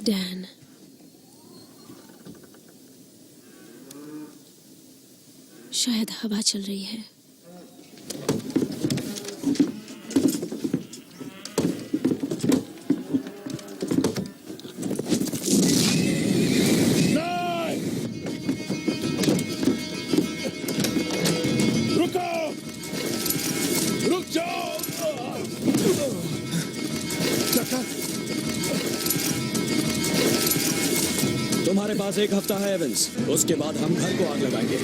Dan, शायद हवा चल रही है। तुम्हारे पास 1 हफ्ता है एवेंस, उसके बाद हम घर को आग लगाएंगे।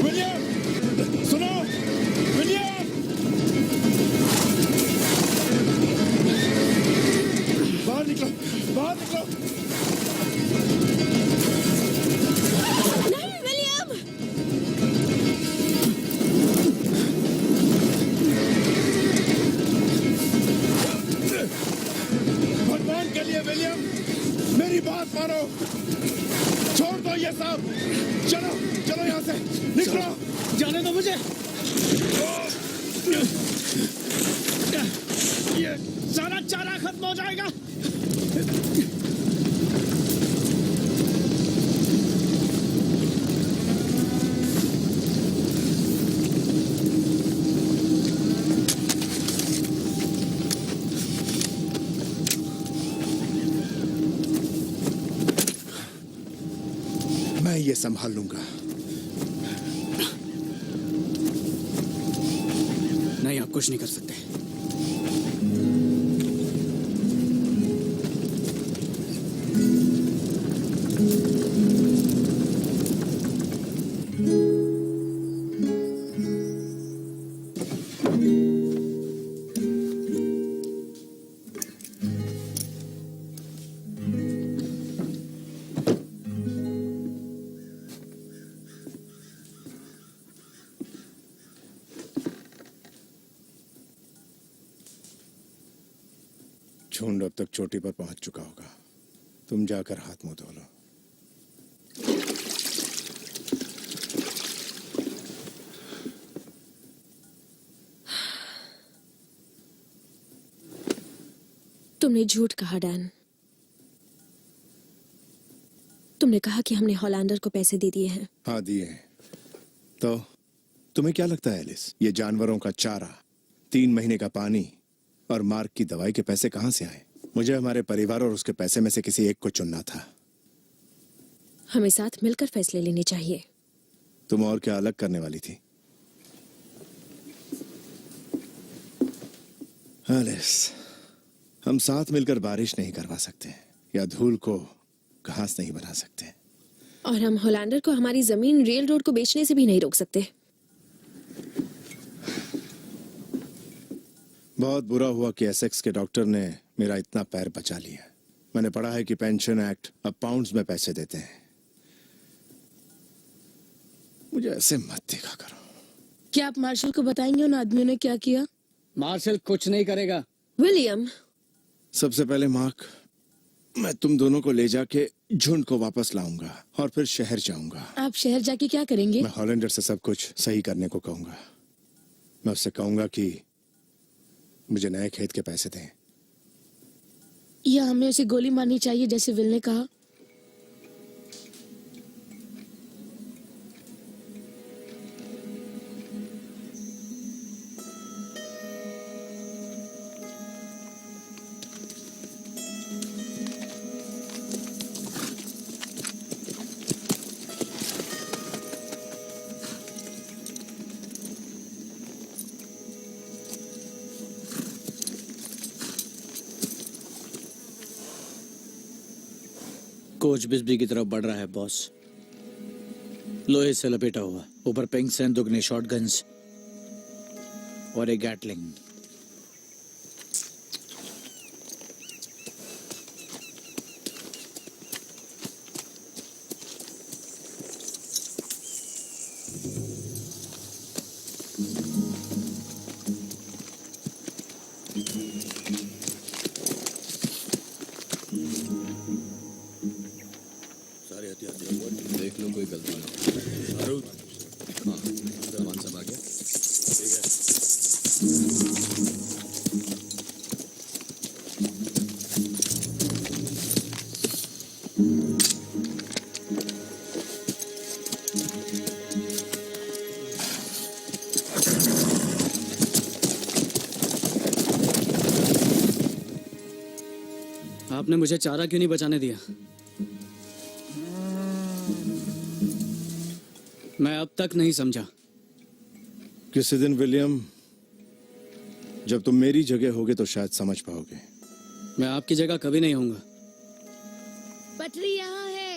विलियम, सुनो, विलियम! बाहर निकलो, बाहर निकलो! नहीं विलियम! भगवान के लिए विलियम, मेरी बात मानो, छोड़ दो ये सब, चलो चलो यहाँ से निकलो। जाने दो मुझे। ये सारा चारा खत्म हो जाएगा। मैं ये संभाल लूंगा। नहीं, आप कुछ नहीं कर सकते। झुंड अब तक चोटी पर पहुंच चुका होगा। तुम जाकर हाथ मुंह धो लो। तुमने झूठ कहा डैन। तुमने कहा कि हमने हॉलैंडर को पैसे दे दिए हैं। हाँ, दिए हैं। तो तुम्हें क्या लगता है एलिस, ये जानवरों का चारा, 3 महीने का पानी और मार्क की दवाई के पैसे कहां से आए? मुझे हमारे परिवार और उसके पैसे में से किसी एक को चुनना था। हमें साथ मिलकर फैसले लेने चाहिए। तुम और क्या अलग करने वाली थी? एलिस, हम साथ मिलकर बारिश नहीं करवा सकते या धूल को घास नहीं बना सकते। और हम हॉलैंडर को हमारी जमीन रेल रोड को बेचने से भी नहीं रोक सकते। बहुत बुरा हुआ कि एसेक्स के डॉक्टर ने मेरा इतना पैर बचा लिया। मैंने पढ़ा है कि पेंशन एक्ट अब पाउंड्स में पैसे देते हैं। मुझे ऐसे मत देखा करो। क्या आप मार्शल को बताएंगे उन आदमियों ने क्या किया? मार्शल कुछ नहीं करेगा। विलियम, सबसे पहले मार्क, मैं तुम दोनों को ले जाके झुंड को वापस लाऊंगा और फिर शहर जाऊंगा। आप शहर जाके क्या करेंगे? मैं हॉलैंडर से सब कुछ सही करने को कहूंगा। मैं उससे कहूंगा कि मुझे नए खेत के पैसे दें। या हमें उसे गोली मारनी चाहिए जैसे विल ने कहा? कोच बिस्बी की तरफ बढ़ रहा है बॉस। लोहे से लपेटा हुआ, ऊपर पिंक संदूकने शॉटगन्स और एक गैटलिंग। देख लो कोई गलती ना। हाँ, सामान सब आ गया। ठीक है। आपने मुझे चारा क्यों नहीं बचाने दिया? मैं अब तक नहीं समझा। किसी दिन विलियम, जब तुम मेरी जगह होगे तो शायद समझ पाओगे। मैं आपकी जगह कभी नहीं होऊंगा। पटरी यहाँ है।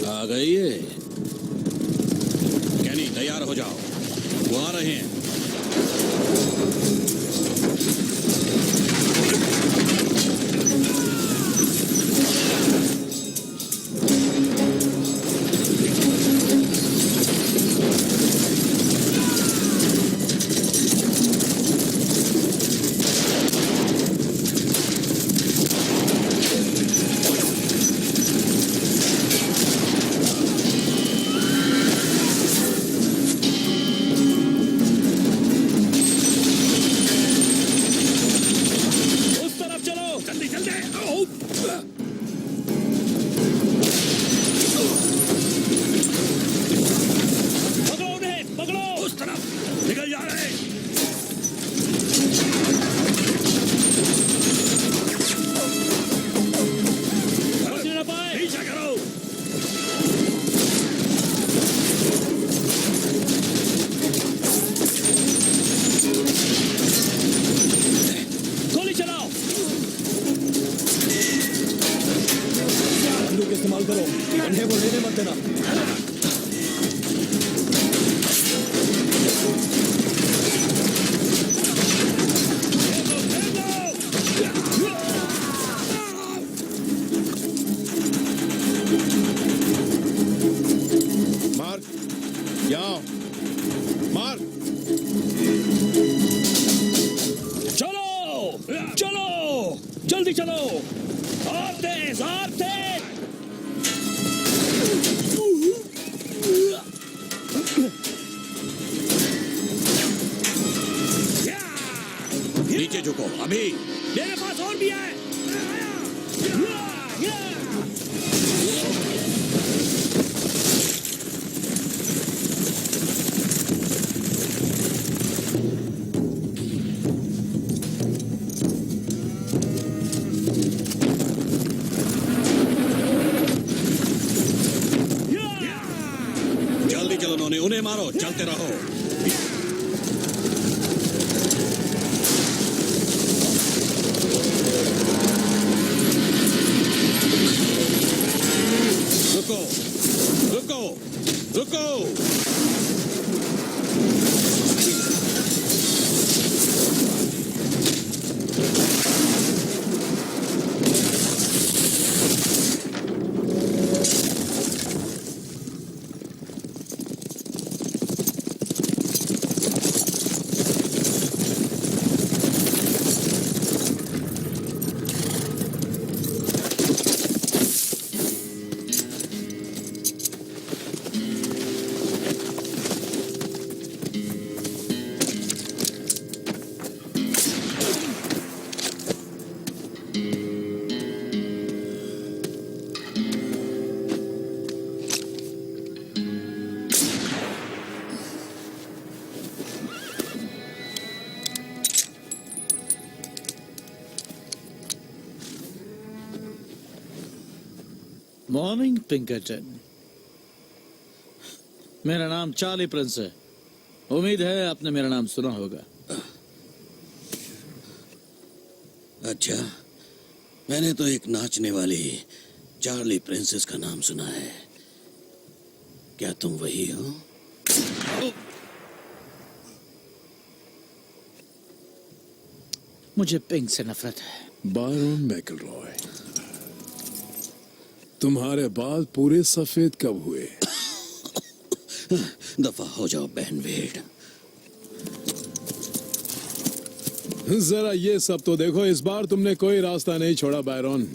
आ गई है। कैनी तैयार हो जाओ, वो आ रहे हैं। उस तरफ चलो, जल्दी जल्दी। पकड़ो उन्हें, पकड़ो। उस तरफ निकल जा रहे हैं। पहुंचने ना पाए, पीछा करो। गोली चलाओ। बंदूक इस्तेमाल करो, अंधे को लेने मत देना। मार्क, यहाँ आओ। मार्क, चलो चलो, जल्दी चलो। और तेज, और तेज। नीचे झुको अभी। मेरे पास और भी है। जल्दी चलो नोनी, उन्हें मारो, चलते रहो। रुको रुको रुको। मॉर्निंग पिंकरटन। मेरा नाम चार्ली प्रिंस है। उम्मीद है आपने मेरा नाम सुना होगा। अच्छा, मैंने तो एक नाचने वाली चार्ली प्रिंसेस का नाम सुना है। क्या तुम वही हो? मुझे पिंक से नफरत है। बायरन मैकलरॉय, तुम्हारे बाल पूरे सफेद कब हुए? दफा हो जाओ बहन वेड। जरा ये सब तो देखो, इस बार तुमने कोई रास्ता नहीं छोड़ा बायरन।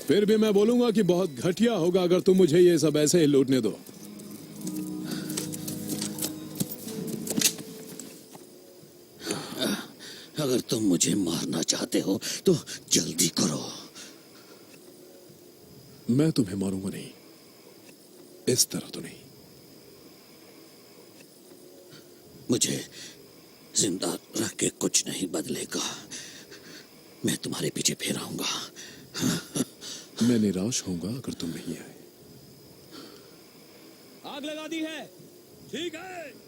फिर भी मैं बोलूंगा कि बहुत घटिया होगा अगर तुम मुझे ये सब ऐसे ही लूटने दो। अगर तुम मुझे मारना चाहते हो तो जल्दी करो। मैं तुम्हें मारूंगा नहीं, इस तरह तो नहीं। मुझे जिंदा रख के कुछ नहीं बदलेगा। मैं तुम्हारे पीछे फिर आऊंगा। मैं निराश होऊंगा अगर तुम नहीं आए। आग लगा दी है। ठीक है।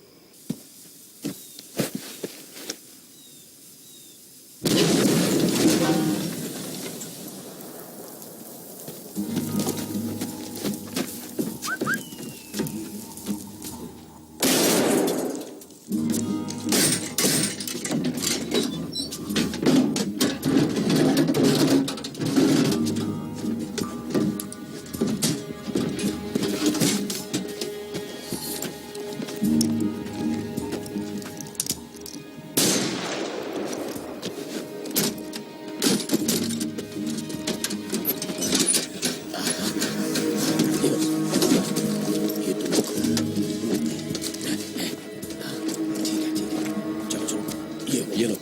ये लो,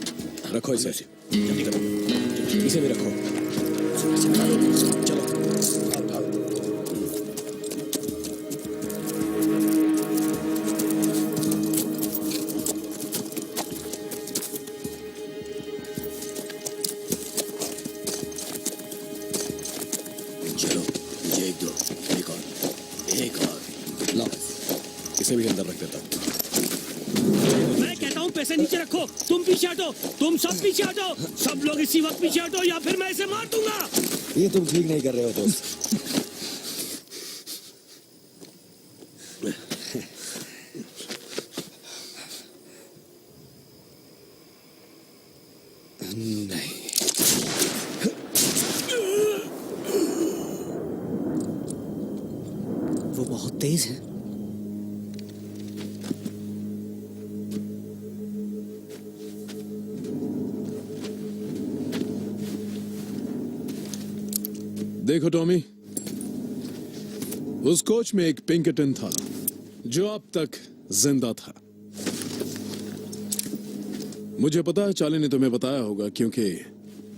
रखो इसे। जल्दी करो, इसे भी रखो। चलो, उठाओ। चलो, मुझे एक दो, एक और। लाओ, इसे भी अंदर रख देता हूँ। मैं कहता हूँ पैसे नीचे रखो। तुम पीछे हटो, तुम सब पीछे हटो। सब लोग इसी वक्त पीछे हटो या फिर मैं इसे मार दूंगा। ये तुम ठीक नहीं कर रहे हो दोस्त। वो बहुत तेज है। देखो टॉमी, उस कोच में एक पिंकटन था जो अब तक जिंदा था। मुझे पता है चार्ली ने तुम्हें बताया होगा, क्योंकि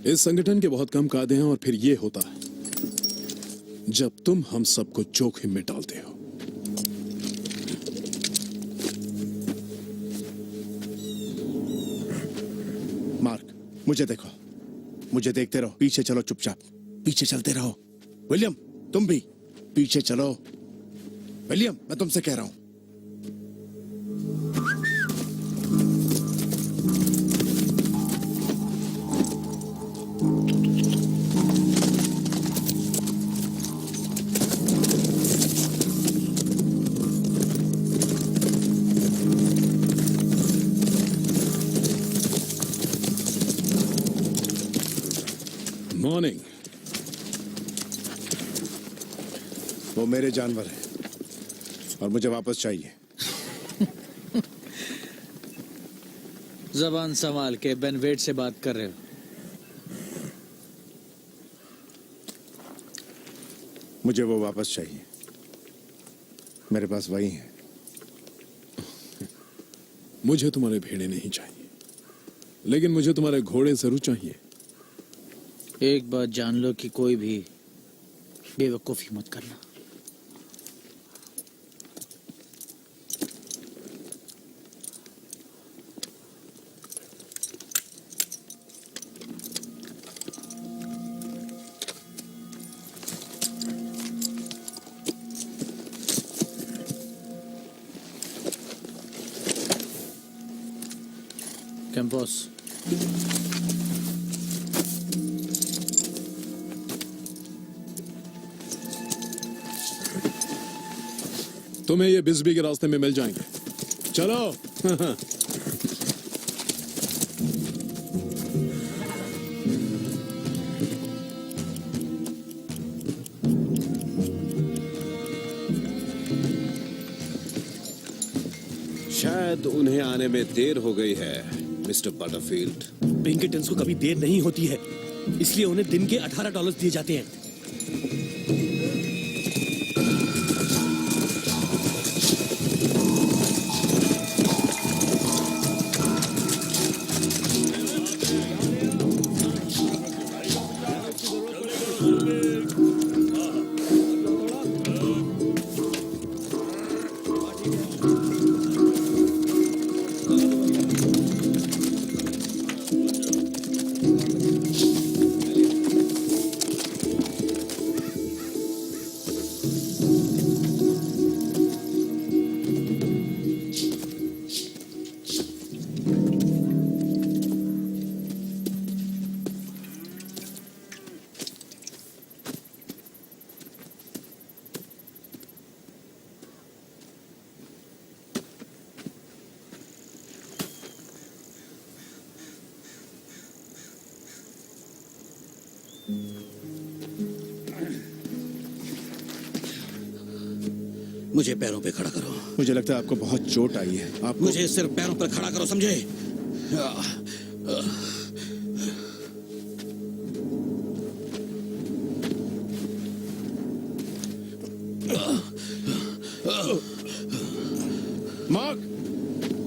इस संगठन के बहुत कम कायदे हैं और फिर ये होता है जब तुम हम सबको जोखिम में डालते हो। मार्क, मुझे देखो, मुझे देखते रहो। पीछे चलो, चुपचाप पीछे चलते रहो। विलियम, तुम भी पीछे चलो। विलियम, मैं तुमसे कह रहा हूं। मॉर्निंग। वो मेरे जानवर हैं और मुझे वापस चाहिए। जबान संभाल के बेन वेड से बात कर रहे हो। मुझे वो वापस चाहिए। मेरे पास वही है। मुझे तुम्हारे भेड़े नहीं चाहिए, लेकिन मुझे तुम्हारे घोड़े जरूर चाहिए। एक बात जान लो कि कोई भी बेवकूफी मत करना। कैंपस। तुम्हें ये बिस्बी के रास्ते में मिल जाएंगे। चलो। शायद उन्हें आने में देर हो गई है, मिस्टर बटरफील्ड। पिंकीटन्स को कभी देर नहीं होती है, इसलिए उन्हें दिन के $18 दिए जाते हैं। मुझे पैरों पे खड़ा करो। मुझे लगता है आपको बहुत चोट आई है। आपको मुझे सिर्फ पैरों पर खड़ा करो, समझे? मार्क,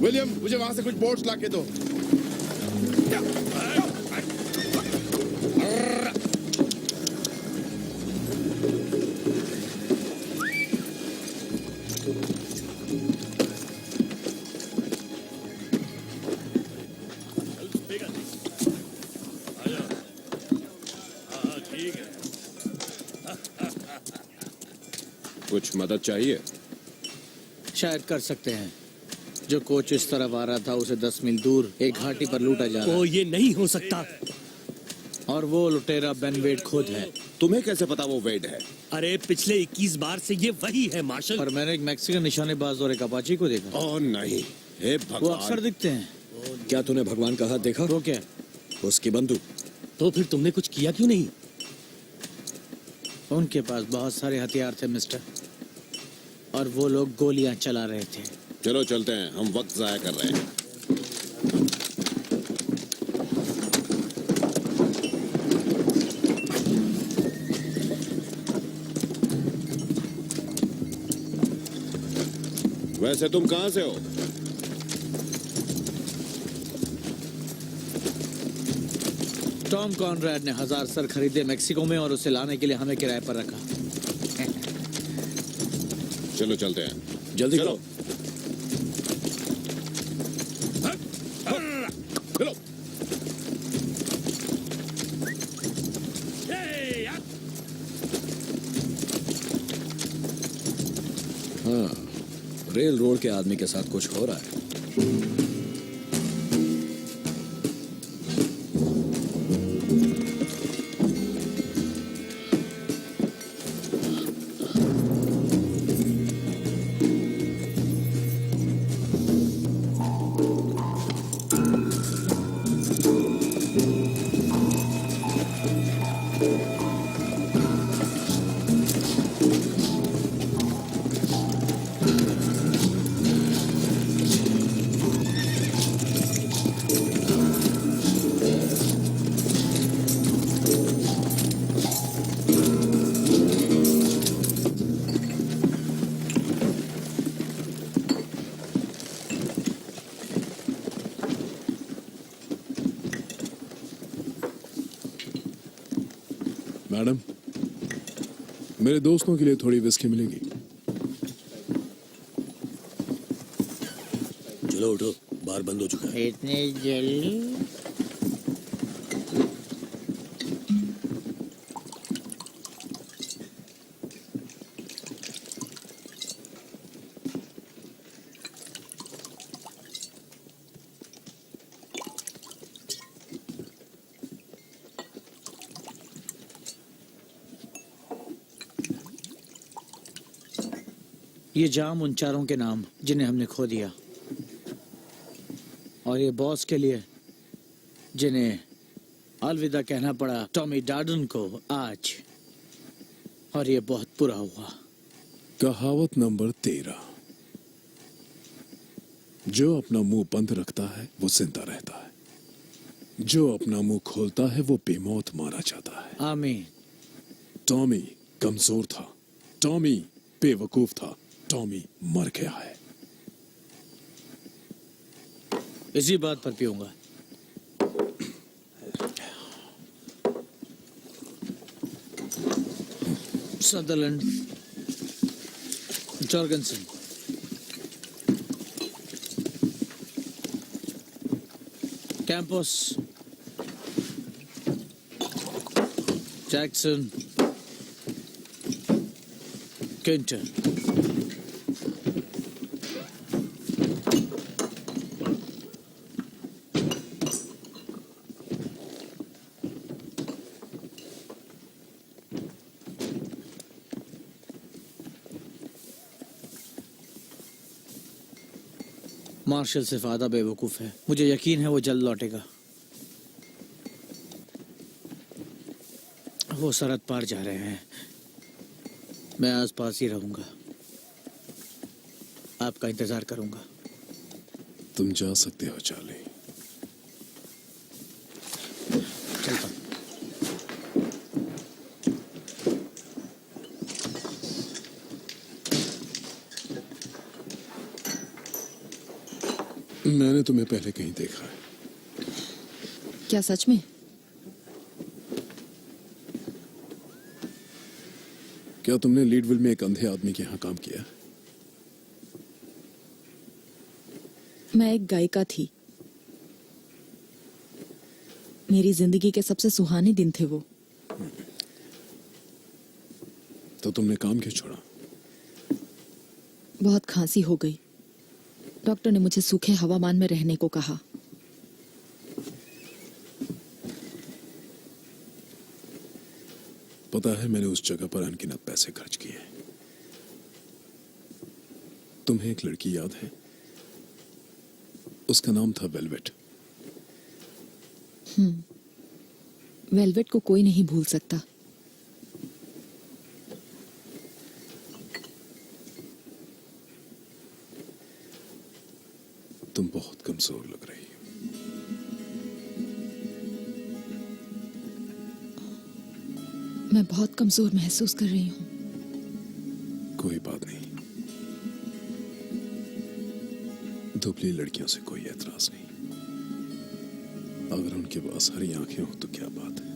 विलियम, मुझे वहां से कुछ बोट्स लाके दो। कुछ मदद चाहिए? शायद कर सकते हैं। जो कोच इस तरफ आ रहा था उसे 10 मील दूर एक घाटी पर लूटा जा रहा ओ, ये नहीं हो सकता। है और वो लुटेरा बेनवेड खुद है। तुम्हें कैसे पता वो वेड है? अरे पिछले 21 बार से ये वही है मार्शल। पर मैंने एक मैक्सिकन निशानेबाज और एक अपाची को देखा। ओ नहीं, हे वो भगवान। अक्सर दिखते हैं। क्या तूने भगवान का हाथ देखा? वो क्या? उसकी बंदूक। तो फिर तुमने कुछ किया क्यों नहीं? उनके पास बहुत सारे हथियार थे मिस्टर, और वो लोग गोलियां चला रहे थे। चलो चलते हैं, हम वक्त जाया कर रहे हैं। वैसे तुम कहां से हो? टॉम कॉनरैड ने 1000 सर खरीदे मेक्सिको में और उसे लाने के लिए हमें किराए पर रखा। चलो चलते हैं, जल्दी चलो। करो। चलो। हाँ, रेल रोड के आदमी के साथ कुछ हो रहा है। मैडम, मेरे दोस्तों के लिए थोड़ी विस्की मिलेगी? चलो उठो, बार बंद हो चुका है। इतने जल्दी? ये जाम उन चारों के नाम जिन्हें हमने खो दिया, और ये बॉस के लिए जिन्हें अलविदा कहना पड़ा टॉमी डार्डन को आज, और ये बहुत बुरा हुआ। कहावत नंबर 13, जो अपना मुंह बंद रखता है वो जिंदा रहता है, जो अपना मुंह खोलता है वो बेमौत मारा जाता है। आमीन। टॉमी कमजोर था, टॉमी बेवकूफ था, टॉमी मर गया है। इसी बात पर पीऊंगा। Sutherland, Jorgensen, Campus, Jackson, Kinton. Marshall सिर्फ आधा बेवकूफ है। मुझे यकीन है वो जल्द लौटेगा। वो सरहद पार जा रहे हैं। मैं आसपास ही रहूंगा, आपका इंतजार करूंगा। तुम जा सकते हो चार्ली। चलता हूं। मैंने तुम्हें पहले कहीं देखा है। क्या सच में? क्या तुमने लीडविल में एक अंधे आदमी के यहाँ काम किया? मैं एक गायिका थी। मेरी जिंदगी के सबसे सुहाने दिन थे वो। तो तुमने काम क्यों छोड़ा? बहुत खांसी हो गई। डॉक्टर ने मुझे सूखे हवामान में रहने को कहा। पता है, मैंने उस जगह पर अनगिनत पैसे खर्च किए। तुम्हें एक लड़की याद है? उसका नाम था वेलवेट। वेलवेट को कोई नहीं भूल सकता। तुम बहुत कमजोर लग रही हो। मैं बहुत कमजोर महसूस कर रही हूँ। कोई बात नहीं, दुबली लड़कियों से कोई एतराज नहीं। अगर उनके पास हरी आंखें हो तो क्या बात है।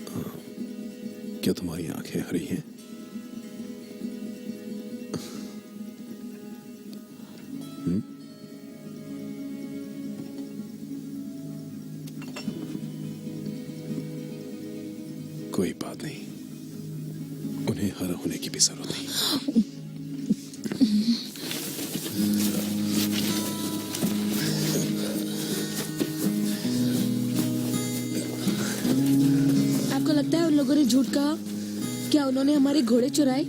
हाँ, क्या तुम्हारी आंखें हरी हैं? कोई बात नहीं, उन्हें हरा होने की भी जरूरत नहीं। आपको लगता है उन लोगों ने झूठ कहा? क्या उन्होंने हमारे घोड़े चुराए?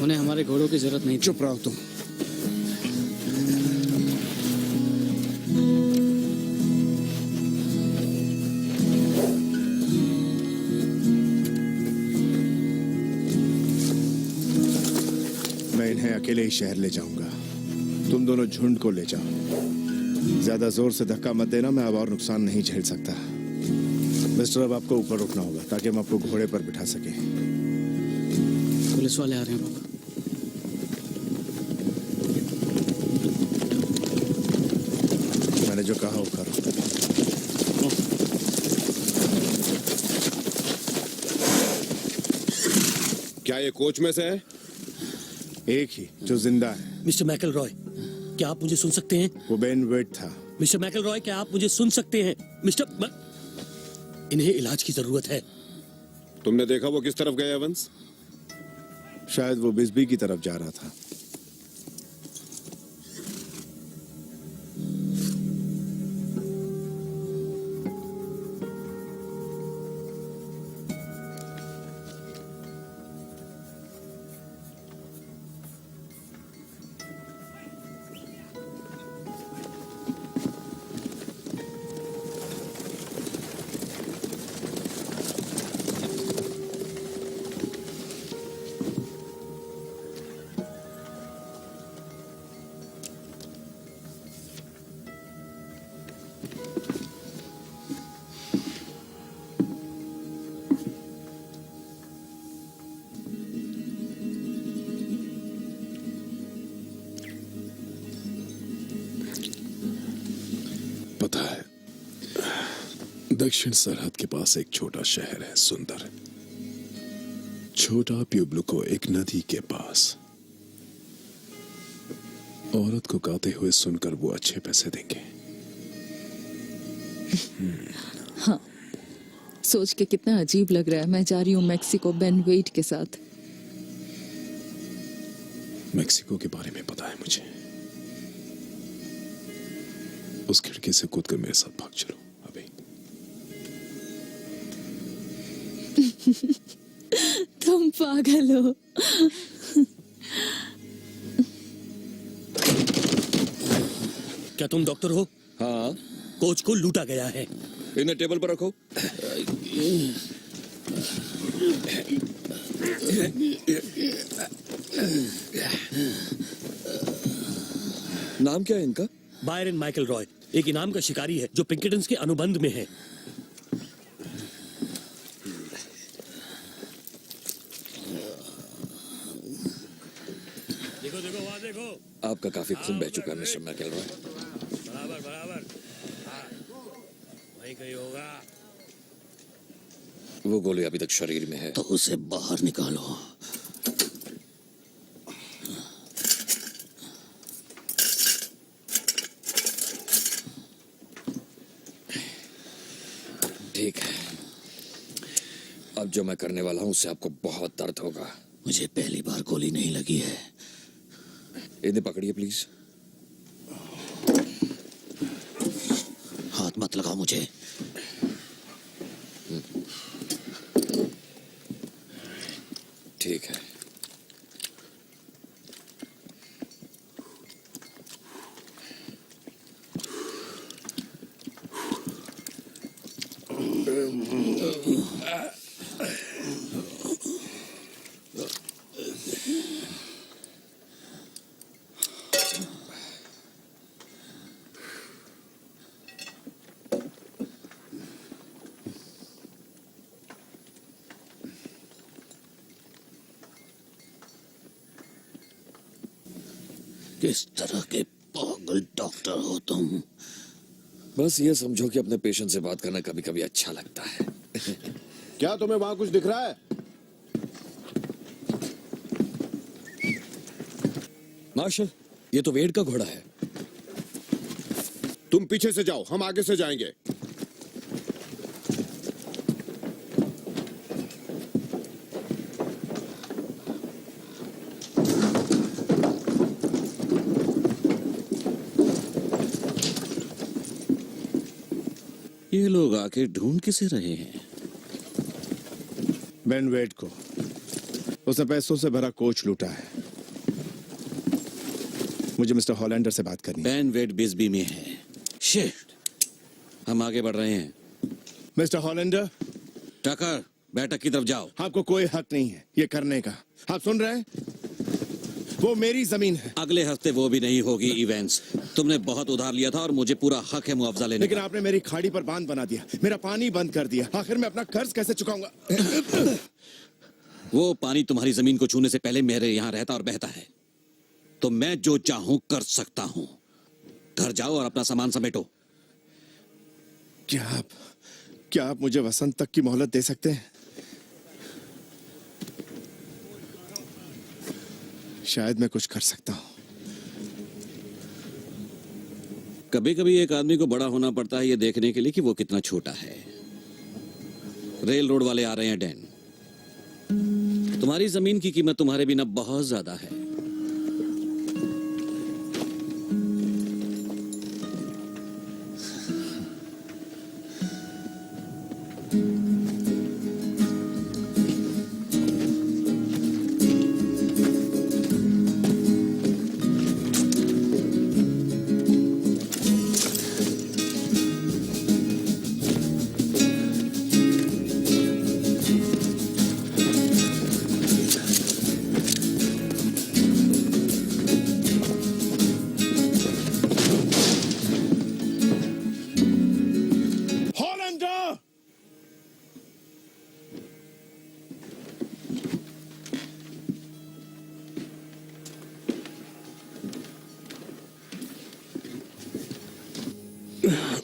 उन्हें हमारे घोड़ों की जरूरत नहीं। चुप रहो तुम। मैं इन्हें अकेले ही शहर ले जाऊंगा। तुम दोनों झुंड को ले जाओ। ज्यादा जोर से धक्का मत देना, मैं अब और नुकसान नहीं झेल सकता। मिस्टर, अब आपको ऊपर उठना होगा ताकि हम आपको घोड़े पर बिठा सके। पुलिस वाले आ रहे हैं पापा। मैंने जो कहा वो करो। क्या ये कोच में से है? एक ही जो जिंदा है। मिस्टर मैकल रॉय, क्या आप मुझे सुन सकते हैं? वो बेन वेट था। मिस्टर मैकल रॉय, क्या आप मुझे सुन सकते हैं? इन्हें इलाज की जरूरत है। तुमने देखा वो किस तरफ गया एवंस? शायद वो बिस्बी की तरफ जा रहा था। दक्षिण सरहद के पास एक छोटा शहर है, सुंदर। छोटा प्यूब्लिको एक नदी के पास। औरत को गाते हुए सुनकर वो अच्छे पैसे देंगे। हाँ, सोच के कितना अजीब लग रहा है। मैं जा रही हूँ मैक्सिको बेन वेट के साथ। मेक्सिको के बारे में पता है मुझे। उस खिड़की से कूदकर मेरे साथ भाग चलो अभी। तुम पागल हो। क्या तुम डॉक्टर हो? हाँ, कोच को लूटा गया है। इन्हें टेबल पर रखो। नाम क्या है इनका? बायरन माइकल रॉय एक इनाम का शिकारी है जो पिंकेटन्स के अनुबंध में है। देखो देखो वहां देखो। आपका काफी खून बह चुका है मिस्टर मैकल रॉय। बराबर बराबर। हाँ, वही कहीं होगा। वो गोली अभी तक शरीर में है। तो उसे बाहर निकालो। ठीक है, अब जो मैं करने वाला हूं उससे आपको बहुत दर्द होगा। मुझे पहली बार गोली नहीं लगी है। इन्हें पकड़िए प्लीज। हाथ मत लगाओ मुझे। ठीक है। किस तरह के पागल डॉक्टर हो तुम? बस ये समझो कि अपने पेशेंट से बात करना कभी कभी अच्छा लगता है। क्या तुम्हें वहां कुछ दिख रहा है? मार्शल, ये तो वेड का घोड़ा है। तुम पीछे से जाओ, हम आगे से जाएंगे। ये लोग आके ढूंढ किसे रहे हैं? बेन वेट को उसने पैसों से भरा कोच लूटा है। मुझे मिस्टर हॉलैंडर से बात करनी है। बैन वेड बिस्बी में है। शिट, हम आगे बढ़ रहे हैं। मिस्टर हॉलैंडर, टकर, बैठक की तरफ जाओ। आपको कोई हक नहीं है ये करने का। आप सुन रहे हैं? वो मेरी जमीन है। अगले हफ्ते वो भी नहीं होगी इवेंट्स। तुमने बहुत उधार लिया था और मुझे पूरा हक है मुआवजा लेने लेकिन का। आपने मेरी खाड़ी पर बांध बना दिया, मेरा पानी बंद कर दिया। आखिर मैं अपना कर्ज कैसे चुकाऊंगा? वो पानी तुम्हारी जमीन को छूने से पहले मेरे यहाँ रहता और बहता है, तो मैं जो चाहूं कर सकता हूं। घर जाओ और अपना सामान समेटो। क्या आप मुझे वसंत तक की मोहलत दे सकते हैं? शायद मैं कुछ कर सकता हूं। कभी कभी एक आदमी को बड़ा होना पड़ता है ये देखने के लिए कि वो कितना छोटा है। रेल रोड वाले आ रहे हैं डैन। तुम्हारी जमीन की कीमत तुम्हारे बिना बहुत ज्यादा है।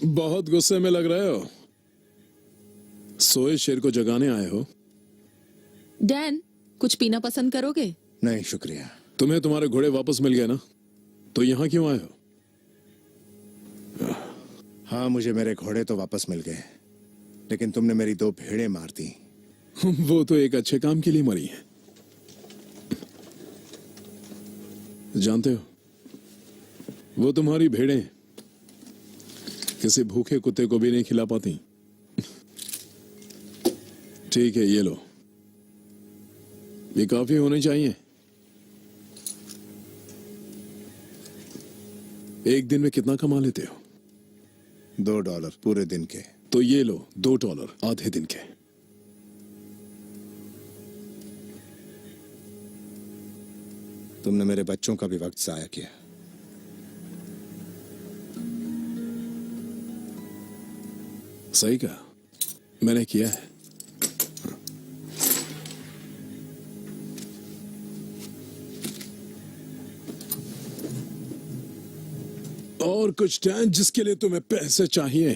बहुत गुस्से में लग रहे हो। सोए शेर को जगाने आए हो? डैन, कुछ पीना पसंद करोगे? नहीं शुक्रिया। तुम्हें तुम्हारे घोड़े वापस मिल गए ना, तो यहाँ क्यों आए हो? हाँ, मुझे मेरे घोड़े तो वापस मिल गए, लेकिन तुमने मेरी 2 भेड़ें मार दी। वो तो एक अच्छे काम के लिए मरी है। जानते हो, वो तुम्हारी भेड़ें किसी भूखे कुत्ते को भी नहीं खिला पाती। ठीक है, ये लो, ये काफी होने चाहिए। एक दिन में कितना कमा लेते हो? $2 पूरे दिन के। तो ये लो $2 आधे दिन के। तुमने मेरे बच्चों का भी वक्त जाया किया। सही कहा, मैंने किया है। और कुछ डैन जिसके लिए तुम्हें पैसे चाहिए?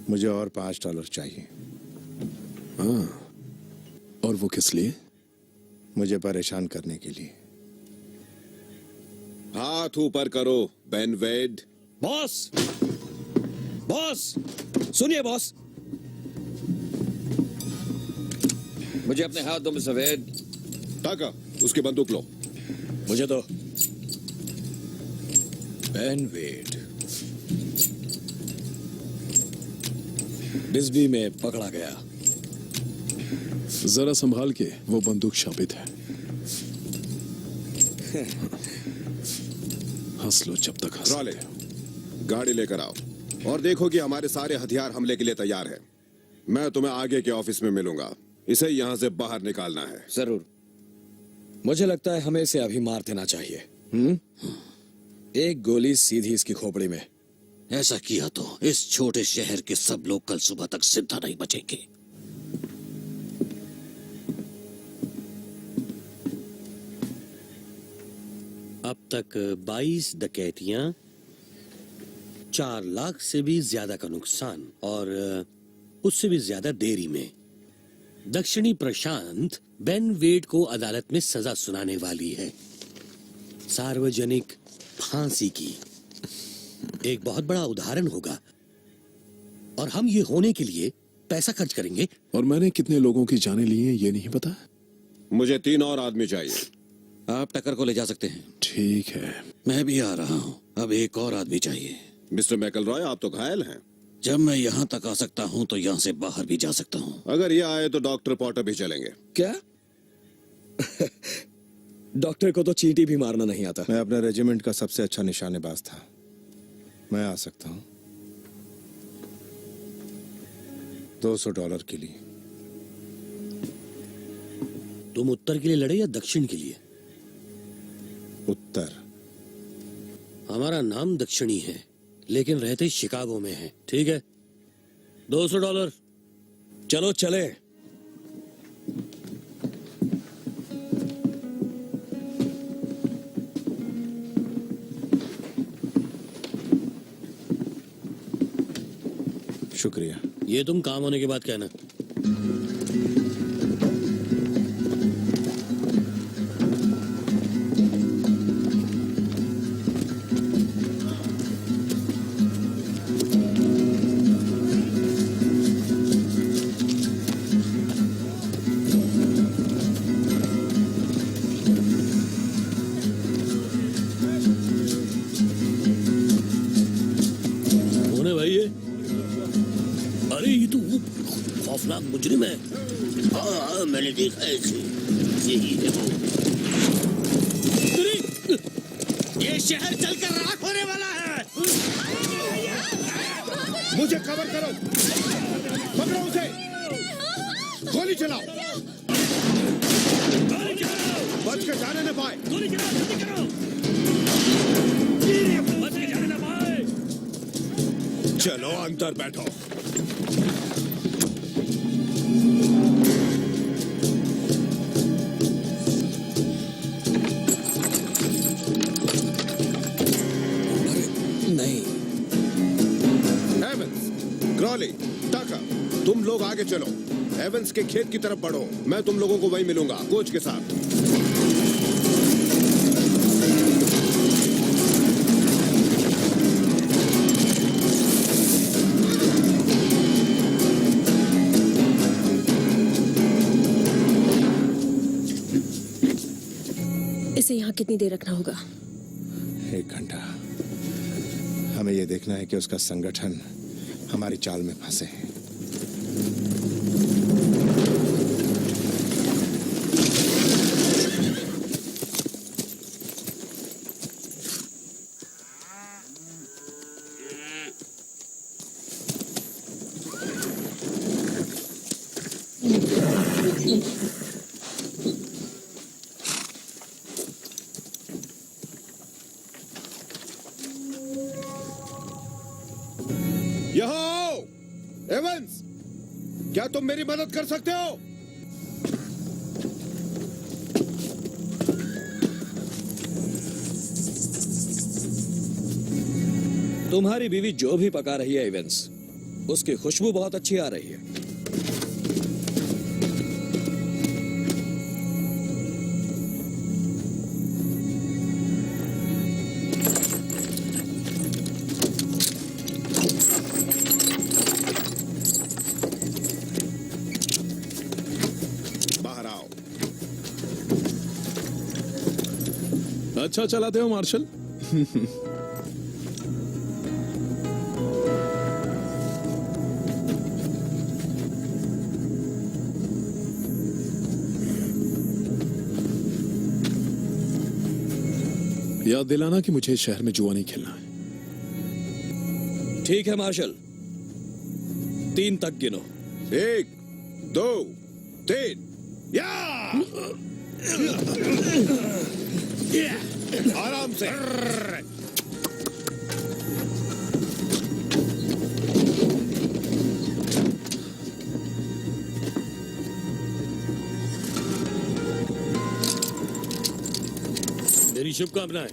मुझे और $5 चाहिए। हाँ, और वो किस लिए? मुझे परेशान करने के लिए। हाथ ऊपर करो बेन वेड। बॉस, बॉस, सुनिए बॉस, मुझे अपने हाथ दो मिस्टर वेड। टाका, उसकी बंदूक लो। मुझे तो बेन वेड बिस्बी में पकड़ा गया। जरा संभाल के, वो बंदूक शापित है। हंस लो जब तक हंस रॉले, सकते हो। गाड़ी लेकर आओ और देखो कि हमारे सारे हथियार हमले के लिए तैयार हैं। मैं तुम्हें आगे के ऑफिस में मिलूंगा। इसे यहाँ से बाहर निकालना है। जरूर। मुझे लगता है हमें इसे अभी मार देना चाहिए। एक गोली सीधी इसकी खोपड़ी में। ऐसा किया तो इस छोटे शहर के सब लोग कल सुबह तक जिंदा नहीं बचेंगे। अब तक 22 डकैतियां, 4 लाख से भी ज्यादा का नुकसान और उससे भी ज्यादा देरी में। दक्षिणी प्रशांत बेन वेड को अदालत में सजा सुनाने वाली है, सार्वजनिक फांसी की। एक बहुत बड़ा उदाहरण होगा और हम ये होने के लिए पैसा खर्च करेंगे। और मैंने कितने लोगों की जानें ली हैं ये नहीं पता। मुझे 3 और आदमी चाहिए। आप टक्कर को ले जा सकते हैं। ठीक है, मैं भी आ रहा हूँ। अब एक और आदमी चाहिए। मिस्टर मैकलरॉय, आप तो घायल हैं। जब मैं यहाँ तक आ सकता हूँ तो यहाँ से बाहर भी जा सकता हूँ। अगर ये आए तो डॉक्टर पॉटर भी चलेंगे। क्या? डॉक्टर को तो चींटी भी मारना नहीं आता। मैं अपने रेजिमेंट का सबसे अच्छा निशानेबाज था। मैं आ सकता हूँ $200 के लिए। तुम उत्तर के लिए लड़े या दक्षिण के लिए? उत्तर। हमारा नाम दक्षिणी है लेकिन रहते शिकागो में है। ठीक है, $200। चलो चले। शुक्रिया। ये तुम काम होने के बाद कहना। कौन है भाई ये? अरे ये तो वो खौफनाक मुजरिम है। हाँ, मैंने देखा है इसे। यही है वो। ये शहर जलकर राख होने वाला है। मुझे कवर करो। पकड़ो उसे। गोली चलाओ। बच के जाने न पाए। गोली चलाओ, जल्दी करो। बच के जाने ना पाए। चलो अंदर बैठो। नहीं। ए एवंस, क्रॉली, टकर, तुम लोग आगे चलो। एवंस के खेत की तरफ बढ़ो। मैं तुम लोगों को वहीं मिलूंगा कोच के साथ। इसे यहाँ कितनी देर रखना होगा? 1 घंटा। हमें यह देखना है कि उसका संगठन हमारी चाल में फंसे। यहाँ आओ। एवंस, क्या तुम मेरी मदद कर सकते हो? तुम्हारी बीवी जो भी पका रही है एवंस, उसकी खुशबू बहुत अच्छी आ रही है। बाहर आओ। अच्छा चलाते हो मार्शल। याद दिलाना कि मुझे इस शहर में जुआ नहीं खेलना है। ठीक है मार्शल, 3 तक गिनो। 1, 2, 3, या! आराम से। मेरी शुभकामनाएं।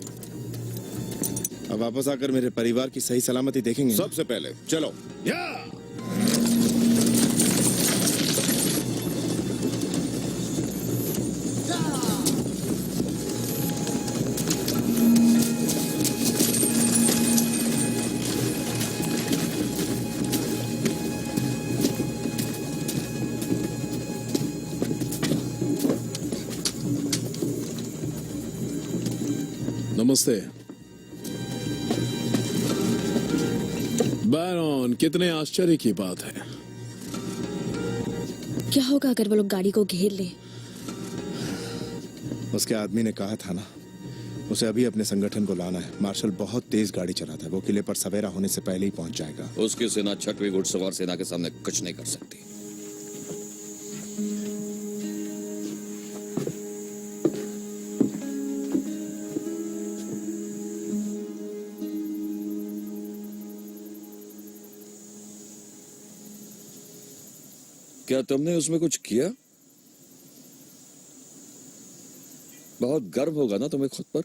अब वापस आकर मेरे परिवार की सही सलामती देखेंगे। सबसे पहले चलो। या! नमस्ते बैरन, कितने आश्चर्य की बात है। क्या होगा अगर वो लोग गाड़ी को घेर लें? उसके आदमी ने कहा था ना, उसे अभी अपने संगठन को लाना है। मार्शल बहुत तेज गाड़ी चलाता है। वो किले पर सवेरा होने से पहले ही पहुंच जाएगा। उसकी सेना 6वीं घुड़सवार सेना के सामने कुछ नहीं कर सकती। क्या तुमने उसमें कुछ किया? बहुत गर्व होगा ना तुम्हें खुद पर।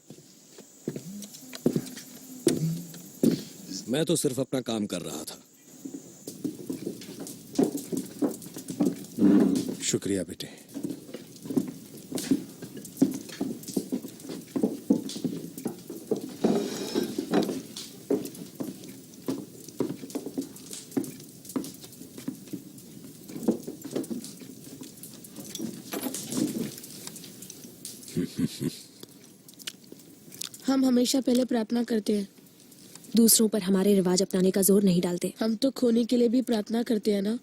मैं तो सिर्फ अपना काम कर रहा था। शुक्रिया बेटे। हम हमेशा पहले प्रार्थना करते हैं। दूसरों पर हमारे रिवाज अपनाने का जोर नहीं डालते। हम तो खोने के लिए भी प्रार्थना करते हैं ना।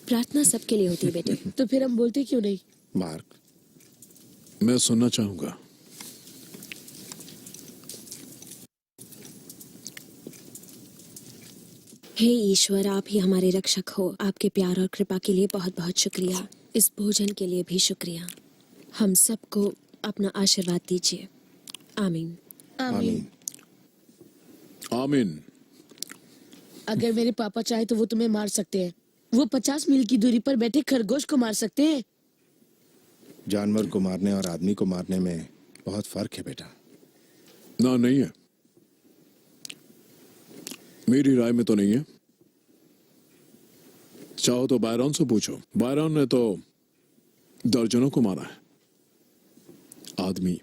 प्रार्थना सबके लिए होती है बेटे। तो फिर हम बोलते क्यों नहीं? मार्क, मैं सुनना चाहूंगा। हे ईश्वर, आप ही हमारे रक्षक हो। आपके प्यार और कृपा के लिए बहुत बहुत शुक्रिया। इस भोजन के लिए भी शुक्रिया। हम सबको अपना आशीर्वाद दीजिए। आमीन। आमीन। आमीन। अगर मेरे पापा चाहे तो वो तुम्हें मार सकते हैं। वो 50 मील की दूरी पर बैठे खरगोश को मार सकते हैं। जानवर को मारने और आदमी को मारने में बहुत फर्क है बेटा। ना, नहीं है। मेरी राय में तो नहीं है। चाहो तो बायरॉन से पूछो। बायरॉन ने तो दर्जनों को मारा है, आदमी,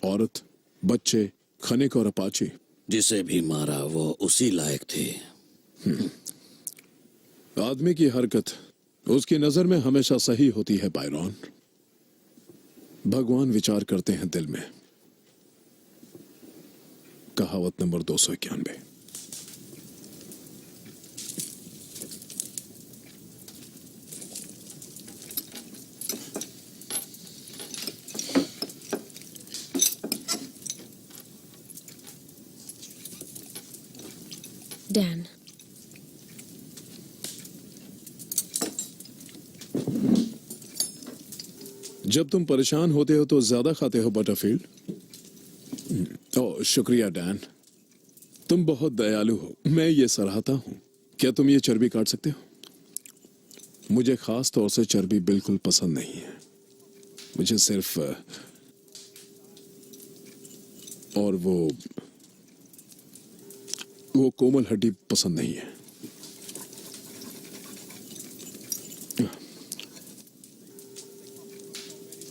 औरत, बच्चे, खनिक और अपाची। जिसे भी मारा वो उसी लायक थे। आदमी की हरकत उसकी नजर में हमेशा सही होती है बायरॉन। भगवान विचार करते हैं दिल में। कहावत नंबर 291। डैन, जब तुम परेशान होते हो तो ज्यादा खाते हो बटरफील्ड। ओह शुक्रिया डैन, तुम बहुत दयालु हो, मैं ये सराहता हूँ। क्या तुम ये चर्बी काट सकते हो? मुझे खास तौर से चर्बी बिल्कुल पसंद नहीं है। मुझे सिर्फ और वो कोमल हड्डी पसंद नहीं है।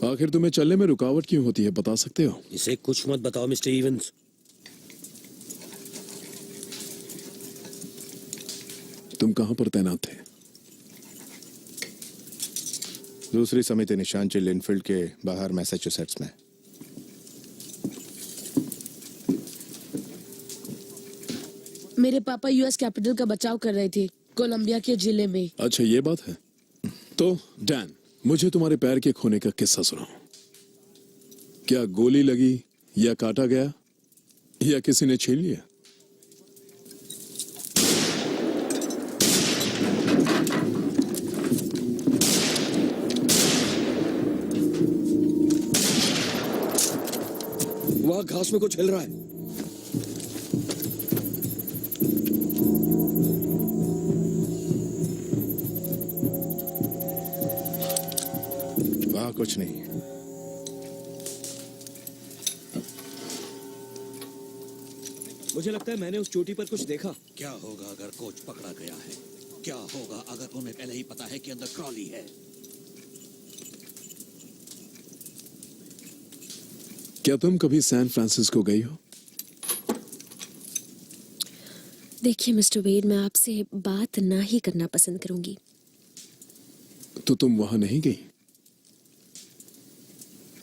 आखिर तुम्हें चलने में रुकावट क्यों होती है, बता सकते हो? इसे कुछ मत बताओ मिस्टर इवंस। तुम कहां पर तैनात थे? दूसरी समिति निशानची लिनफील्ड के बाहर मैसाचुसेट्स में। मेरे पापा यूएस कैपिटल का बचाव कर रहे थे, कोलंबिया के जिले में। अच्छा ये बात है। तो डैन, मुझे तुम्हारे पैर के खोने का किस्सा सुनाओ। क्या गोली लगी या काटा गया या किसी ने छीन लिया? वहां घास में कुछ हिल रहा है। वहां कुछ नहीं। मुझे लगता है मैंने उस चोटी पर कुछ देखा। क्या होगा अगर कोच पकड़ा गया है? क्या होगा अगर उन्हें पहले ही पता है कि अंदर क्रॉली है? क्या तुम कभी सैन फ्रांसिस्को गई हो? देखिए मिस्टर वेड, मैं आपसे बात ना ही करना पसंद करूंगी। तो तुम वहां नहीं गई?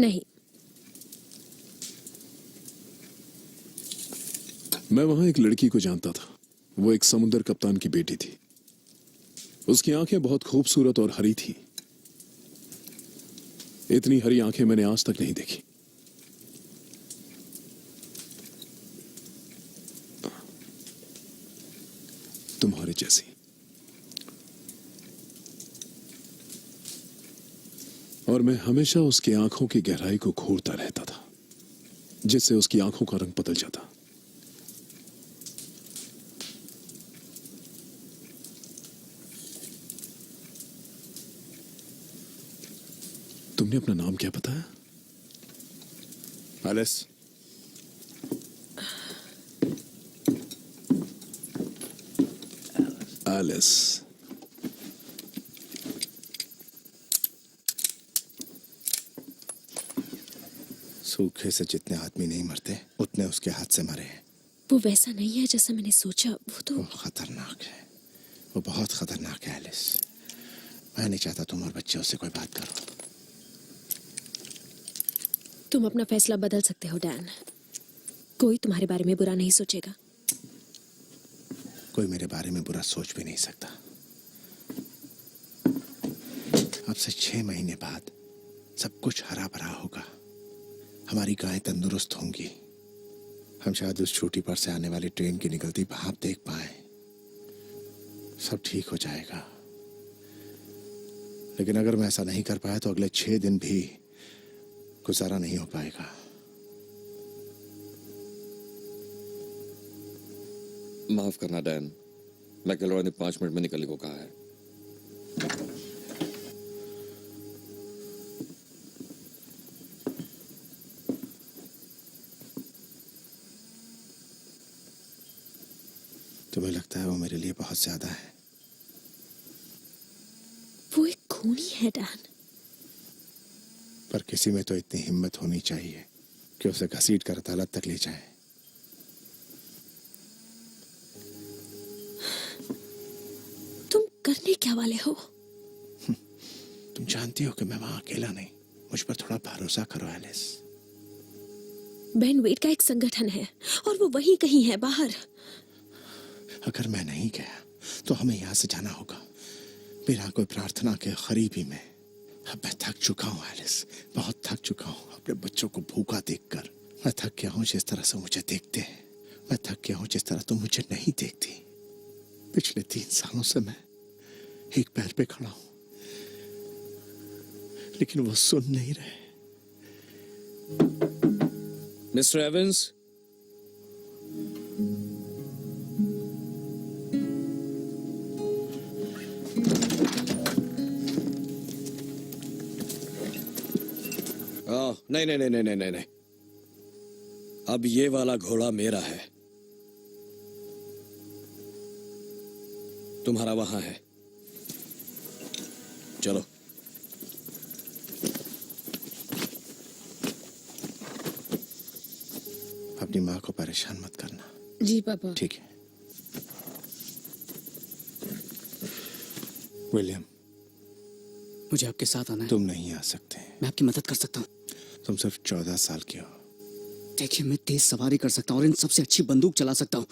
नहीं। मैं वहां एक लड़की को जानता था। वो एक समुद्र कप्तान की बेटी थी। उसकी आंखें बहुत खूबसूरत और हरी थी। इतनी हरी आंखें मैंने आज तक नहीं देखी। तुम्हारे जैसी। और मैं हमेशा उसकी आंखों की गहराई को घूरता रहता था, जिससे उसकी आंखों का रंग बदल जाता। तुमने अपना नाम क्या बताया? एलिस। एलिस। सूखे से जितने आदमी नहीं मरते उतने उसके हाथ से मरे हैं। वो वैसा नहीं है जैसा मैंने सोचा। वो तो वो खतरनाक है। वो बहुत खतरनाक है एलिस। मैं नहीं चाहता तुम और बच्चे उससे कोई बात करो। तुम अपना फैसला बदल सकते हो डैन। कोई तुम्हारे बारे में बुरा नहीं सोचेगा। कोई मेरे बारे में बुरा सोच भी नहीं सकता। अब से 6 महीने बाद सब कुछ हरा भरा होगा। हमारी गायें तंदुरुस्त होंगी। हम शायद उस छोटी पर से आने वाली ट्रेन की निकलती भाप देख पाए। सब ठीक हो जाएगा। लेकिन अगर मैं ऐसा नहीं कर पाया तो अगले 6 दिन भी गुजारा नहीं हो पाएगा। माफ करना डैन, मैकेलोरा ने 5 मिनट में निकलने को कहा है। तुम्हें लगता है वो मेरे लिए बहुत ज्यादा है? खूनी है डैन। पर किसी में तो इतनी हिम्मत होनी चाहिए कि उसे घसीट कर अदालत तक ले जाए। तुम करने क्या वाले हो? तुम जानती हो कि मैं वहां अकेला नहीं। मुझ पर थोड़ा भरोसा करो एलिस। बेन वेट का एक संगठन है और वो वहीं कहीं है बाहर। अगर मैं नहीं गया तो हमें यहां से जाना होगा बिना कोई प्रार्थना के गरीबी में। अब मैं थक चुका हूं एलिस, बहुत थक चुका हूं अपने बच्चों को भूखा देखकर। मैं थक गया हूं जिस तरह से मुझे देखते हैं। मैं थक गया हूं जिस तरह तुम मुझे नहीं देखती। पिछले 3 सालों से मैं एक पैर पे खड़ा हूं, लेकिन वो सुन नहीं रहे। मिस्टर एवंस, नहीं नहीं नहीं नहीं नहीं नहीं, अब ये वाला घोड़ा मेरा है, तुम्हारा वहां है। चलो। अपनी माँ को परेशान मत करना। जी पापा। ठीक है। विलियम, मुझे आपके साथ आना है। तुम नहीं आ सकते। मैं आपकी मदद कर सकता हूँ। तुम सिर्फ 14 साल के हो। देखिए, मैं तेज सवारी कर सकता हूँ और इन सबसे अच्छी बंदूक चला सकता हूँ।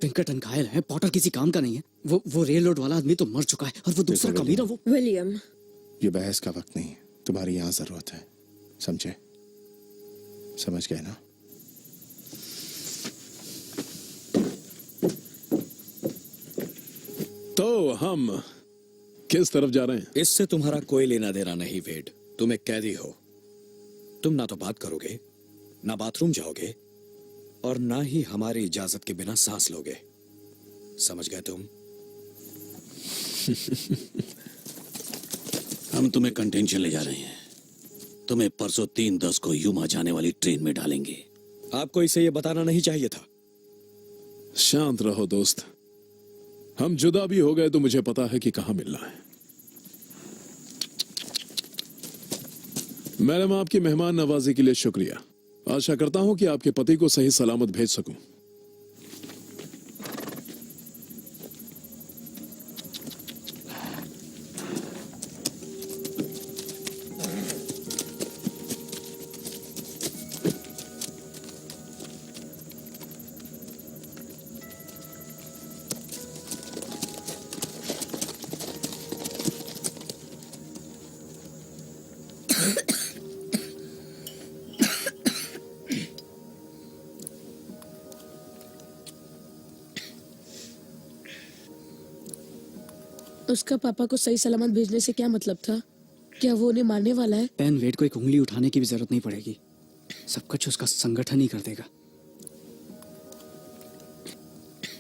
पिंकरटन घायल है, पॉटर किसी काम का नहीं है। वो रेल रोड वाला आदमी तो मर चुका है और वो दूसरा कमीना वो। विलियम, ये बहस का वक्त नहीं है। तुम्हारी यहाँ जरूरत है, समझे? समझ गए ना? तो हम किस तरफ जा रहे हैं? इससे तुम्हारा कोई लेना देना नहीं वेड। तुम एक कैदी हो। तुम ना तो बात करोगे, ना बाथरूम जाओगे, और ना ही हमारी इजाजत के बिना सांस लोगे। समझ गए तुम? हम तुम्हें कंटेंशन ले जा रहे हैं। तुम्हें परसों 3:10 को यूमा जाने वाली ट्रेन में डालेंगे। आपको इसे ये बताना नहीं चाहिए था। शांत रहो दोस्त। हम जुदा भी हो गए तो मुझे पता है कि कहां मिलना है। मैडम, आपकी मेहमान नवाजी के लिए शुक्रिया। आशा करता हूं कि आपके पति को सही सलामत भेज सकूं। उसका पापा को सही सलामत भेजने से क्या मतलब था? क्या वो उन्हें मारने वाला है? पेन वेट को एक उंगली उठाने की भी जरूरत नहीं पड़ेगी। सब कुछ उसका संगठन ही कर देगा।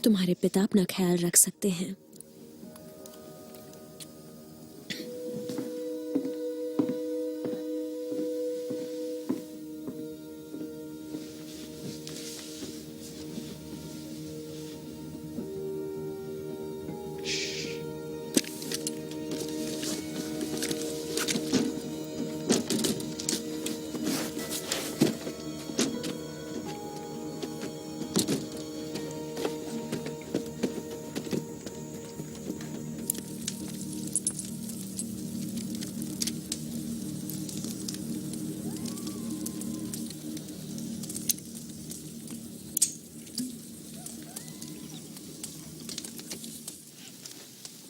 तुम्हारे पिता अपना ख्याल रख सकते हैं।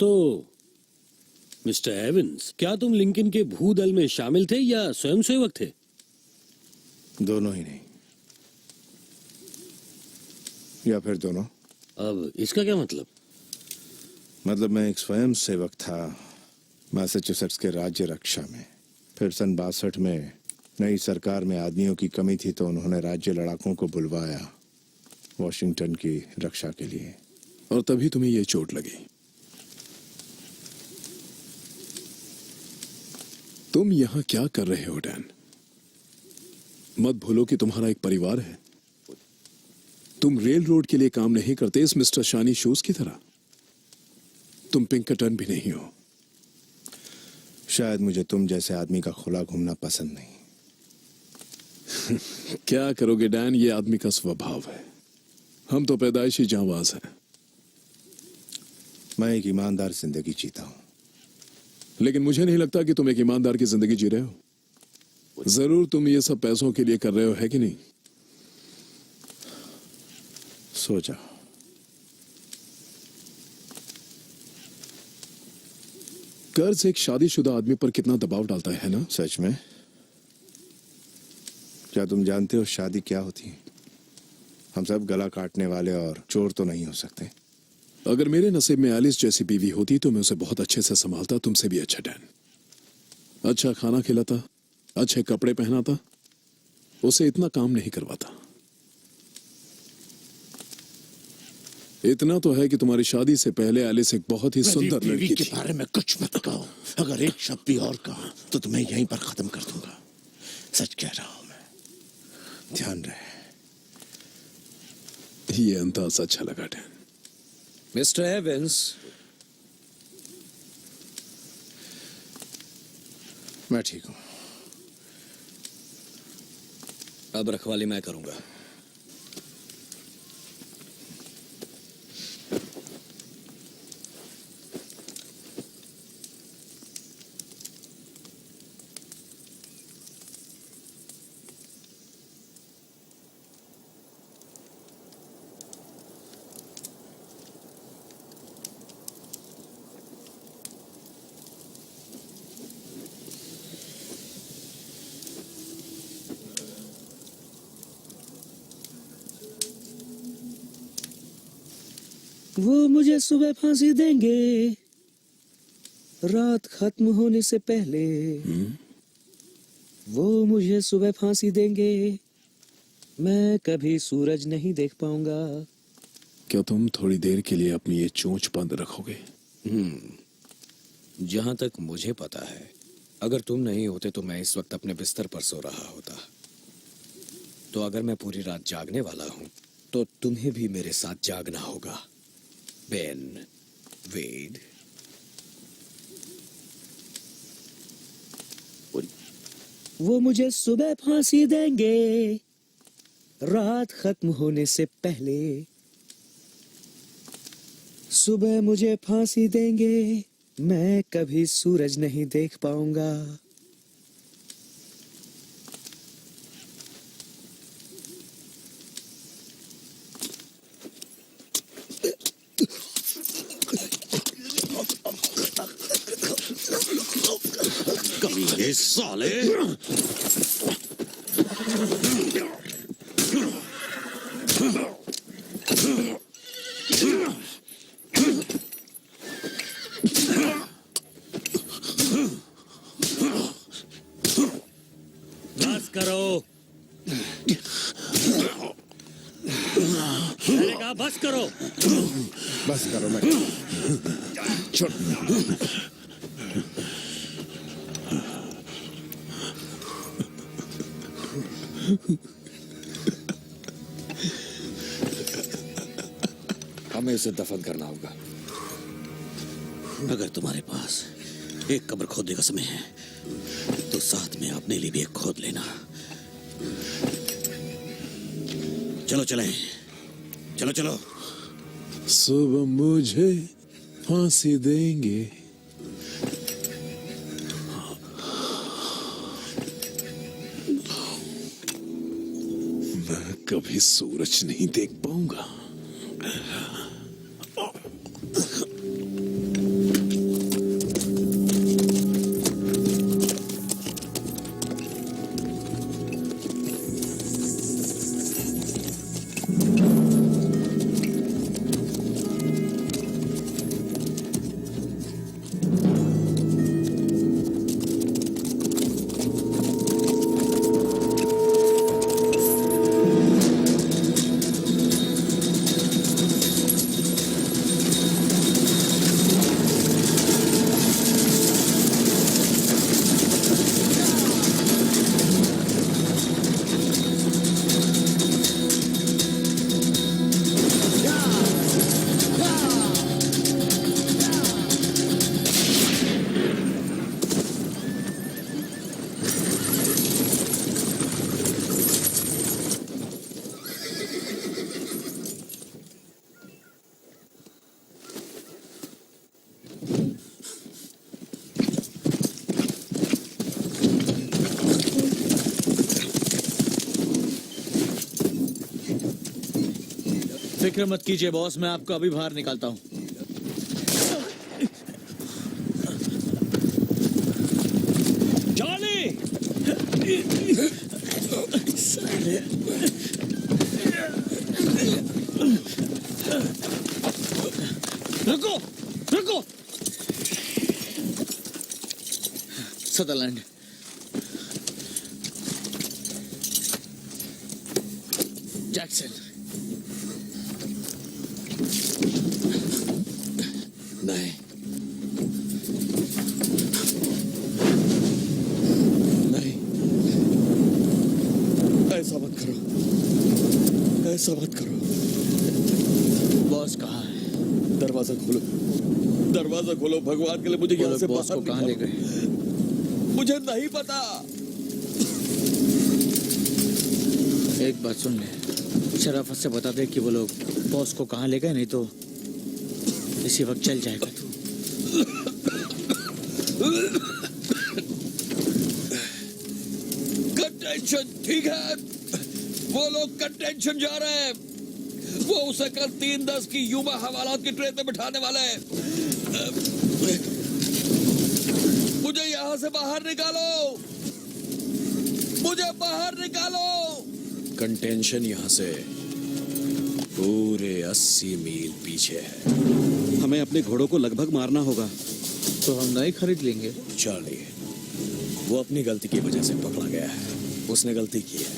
तो मिस्टर एवंस, क्या तुम लिंकन के भूदल में शामिल थे या स्वयंसेवक थे? दोनों ही नहीं, या फिर दोनों। अब इसका क्या मतलब? मतलब मैं एक स्वयं सेवक था मैसाचुसेट्स के राज्य रक्षा में। फिर सन 62 में नई सरकार में आदमियों की कमी थी तो उन्होंने राज्य लड़ाकों को बुलवाया वॉशिंगटन की रक्षा के लिए। और तभी तुम्हें ये चोट लगी। तुम यहां क्या कर रहे हो डैन? मत भूलो कि तुम्हारा एक परिवार है। तुम रेल रोड के लिए काम नहीं करते इस मिस्टर शानी शूज की तरह। तुम पिंकरटन भी नहीं हो। शायद मुझे तुम जैसे आदमी का खुला घूमना पसंद नहीं। क्या करोगे डैन, ये आदमी का स्वभाव है। हम तो पैदाइशी जांबाज हैं। मैं एक ईमानदार जिंदगी जीता हूं। लेकिन मुझे नहीं लगता कि तुम एक ईमानदार की जिंदगी जी रहे हो। जरूर तुम ये सब पैसों के लिए कर रहे हो, है कि नहीं? सो जाओ। कर्ज एक शादीशुदा आदमी पर कितना दबाव डालता है ना? सच में? क्या तुम जानते हो शादी क्या होती है? हम सब गला काटने वाले और चोर तो नहीं हो सकते। अगर मेरे नसीब में एलिस जैसी बीवी होती तो मैं उसे बहुत अच्छे से संभालता, तुमसे भी अच्छा डैन। अच्छा खाना खिलाता, अच्छे कपड़े पहनाता, उसे इतना काम नहीं करवाता। इतना तो है कि तुम्हारी शादी से पहले एलिस एक बहुत ही सुंदर मेरी लड़की बीवी के थी। बारे में कुछ मत कहो। अगर एक शब्द भी और कहा तो तुम्हें यहीं पर खत्म कर दूंगा। सच कह रहा हूं मैं। ध्यान रहे। ये अंदाज अच्छा लगा डैन। मिस्टर एवंस, मैं ठीक हूं। अब रखवाली मैं करूंगा। वो मुझे सुबह फांसी देंगे रात खत्म होने से पहले। वो मुझे सुबह फांसी देंगे, मैं कभी सूरज नहीं देख पाऊंगा। क्या तुम थोड़ी देर के लिए अपनी ये चोंच बंद रखोगे? जहां तक मुझे पता है, अगर तुम नहीं होते तो मैं इस वक्त अपने बिस्तर पर सो रहा होता। तो अगर मैं पूरी रात जागने वाला हूं तो तुम्हें भी मेरे साथ जागना होगा, बेन वेड। वो मुझे सुबह फांसी देंगे रात खत्म होने से पहले। सुबह मुझे फांसी देंगे, मैं कभी सूरज नहीं देख पाऊंगा। ये साले बस करो। मैंने कहा बस करो। बस करो। मैं छोड़। हमें इसे दफन करना होगा। अगर तुम्हारे पास एक कब्र खोदने का समय है तो साथ में अपने लिए भी एक खोद लेना। चलो चलें, चलो चलो। सुबह मुझे फांसी देंगे, मैं कभी सूरज नहीं देख पाऊंगा। फिक्र मत कीजिए बॉस, मैं आपको अभी बाहर निकालता हूँ। जॉली! रुको रुको। सदरलैंड, जैक्सन, नहीं नहीं, ऐसा मत करो, ऐसा मत करो। बॉस कहाँ है? दरवाजा खोलो, दरवाजा खोलो, भगवान के लिए मुझे यहाँ से बॉस बाहर को कहाँ ले निकालो। गए? मुझे नहीं पता। एक बात सुन ले, शराफत से बता दे कि वो लोग बॉस को कहाँ ले गए, नहीं तो इसी वक्त चल जाएगा तू। कंटेंशन ठीक है, वो लोग कंटेंशन जा रहे हैं। वो उसे कल 3:10 की युवा हवालात की ट्रेन में बिठाने वाले हैं। मुझे यहाँ से बाहर निकालो, मुझे बाहर निकालो। कंटेंशन यहाँ से पूरे 80 मील पीछे है। हमें अपने घोड़ों को लगभग मारना होगा। तो हम नए खरीद लेंगे। चार्ली, वो अपनी गलती की वजह से पकड़ा गया है। उसने गलती की है।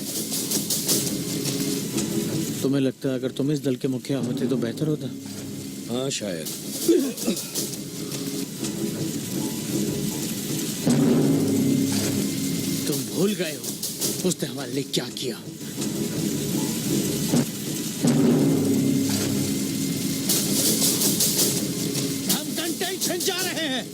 तुम्हें लगता है अगर तुम इस दल के मुखिया होते तो बेहतर होता? हाँ शायद। तुम भूल गए हो उसने हमारे लिए क्या किया। हम कंटेंशन जा रहे हैं।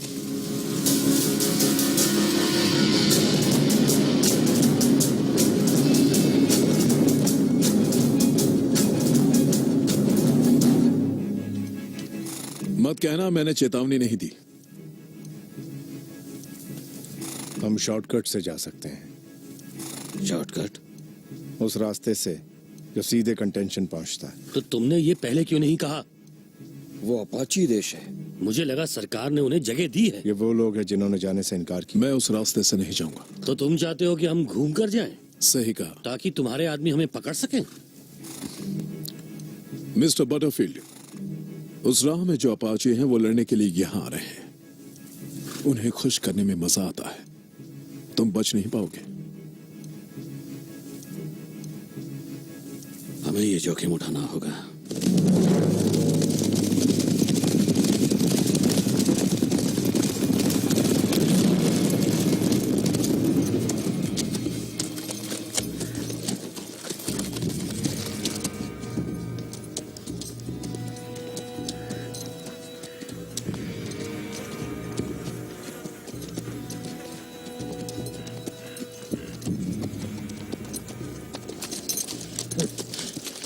मत कहना मैंने चेतावनी नहीं दी। हम शॉर्टकट से जा सकते हैं। शॉर्टकट? उस रास्ते से जो सीधे कंटेंशन पहुंचता है। तो तुमने ये पहले क्यों नहीं कहा? वो अपाची देश है। मुझे लगा सरकार ने उन्हें जगह दी है। ये वो लोग हैं जिन्होंने जाने से इनकार किया। मैं उस रास्ते से नहीं जाऊंगा। तो तुम चाहते हो कि हम घूम कर जाएं, सही कहा। ताकि तुम्हारे आदमी हमें पकड़ सकें? मिस्टर बटरफील्ड, उस राह में जो अपाचे हैं वो लड़ने के लिए यहाँ आ रहे हैं। उन्हें खुश करने में मजा आता है। तुम बच नहीं पाओगे। हमें ये जोखिम उठाना होगा।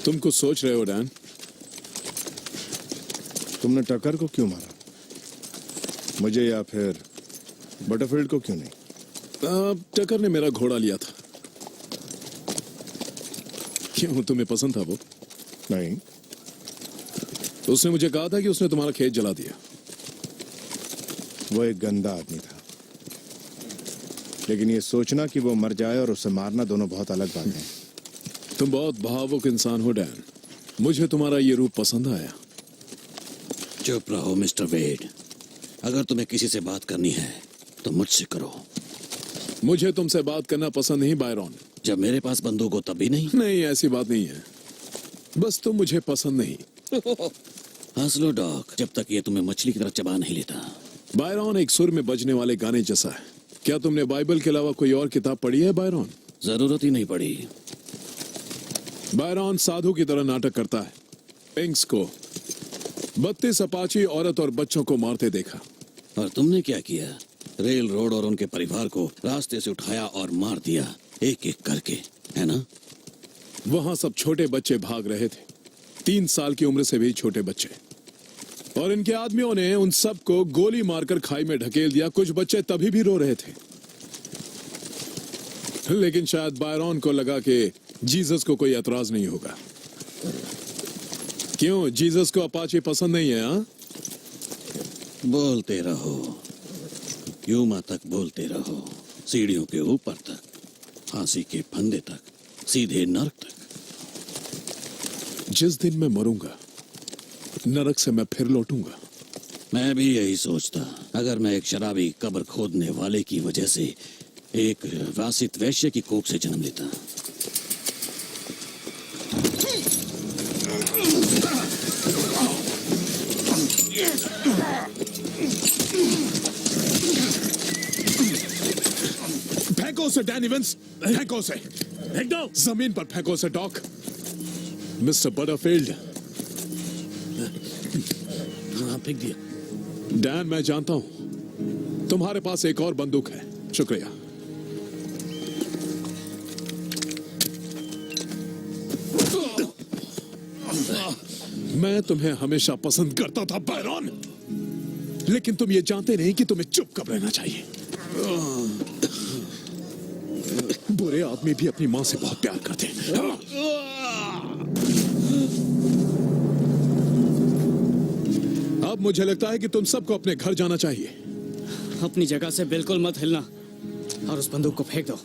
तुम कुछ सोच रहे हो डैन? तुमने टकर को क्यों मारा? मुझे या फिर बटरफील्ड को क्यों नहीं? टकर ने मेरा घोड़ा लिया था। क्यों, तुम्हें पसंद था वो? नहीं। उसने मुझे कहा था कि उसने तुम्हारा खेत जला दिया। वो एक गंदा आदमी था, लेकिन ये सोचना कि वो मर जाए और उसे मारना दोनों बहुत अलग बातें हैं। तुम बहुत भावुक इंसान हो डैन। मुझे तुम्हारा ये रूप पसंद आया। चुप रहो मिस्टर वेड। अगर तुम्हें किसी से बात करनी है तो मुझसे करो। मुझे तुमसे बात करना पसंद नहीं बायरॉन। जब मेरे पास बंदूक हो तब भी नहीं? नहीं, ऐसी बात नहीं है। बस तुम मुझे पसंद नहीं। हंस लो डॉग, जब तक ये तुम्हें मछली की तरह चबा नहीं लेता। बायरॉन एक सुर में बजने वाले गाने जैसा है। क्या तुमने बाइबल के अलावा कोई और किताब पढ़ी है बायरॉन? जरूरत ही नहीं पड़ी। बायरॉन साधु की तरह नाटक करता है। पिंक्स को 32 अपाची औरत और बच्चों को मारते देखा। और तुमने क्या किया? रेल रोड और उनके परिवार को रास्ते से उठाया और मार दिया, एक एक करके, है ना? वहां सब छोटे बच्चे भाग रहे थे, 3 साल की उम्र से भी छोटे बच्चे। और इनके आदमियों ने उन सब को गोली मारकर खाई में ढकेल दिया। कुछ बच्चे तभी भी रो रहे थे, लेकिन शायद बायरॉन को लगा कि जीसस को कोई एतराज नहीं होगा। क्यों जीसस को अपाचे पसंद नहीं है? हाँ, बोलते रहो, यूमा तक बोलते रहो, सीढ़ियों के ऊपर तक, फांसी के फंदे तक, सीधे नरक तक। जिस दिन मैं मरूंगा नरक से मैं फिर लौटूंगा। मैं भी यही सोचता, अगर मैं एक शराबी कब्र खोदने वाले की वजह से एक वासित वैश्य की कोख से जन्म लेता। फेंको उसे डैन इवेंस, फेंको उसे, फेंक दो जमीन पर, फेंको उसे डॉक। Mister Butterfield. हाँ, फेंक दिया। डैन, मैं जानता हूं तुम्हारे पास एक और बंदूक है। शुक्रिया। मैं तुम्हें हमेशा पसंद करता था बायरन, लेकिन तुम ये जानते नहीं कि तुम्हें चुप कब रहना चाहिए। बुरे आदमी भी अपनी मां से बहुत प्यार करते हैं। अब मुझे लगता है कि तुम सबको अपने घर जाना चाहिए। अपनी जगह से बिल्कुल मत हिलना और उस बंदूक को फेंक दो।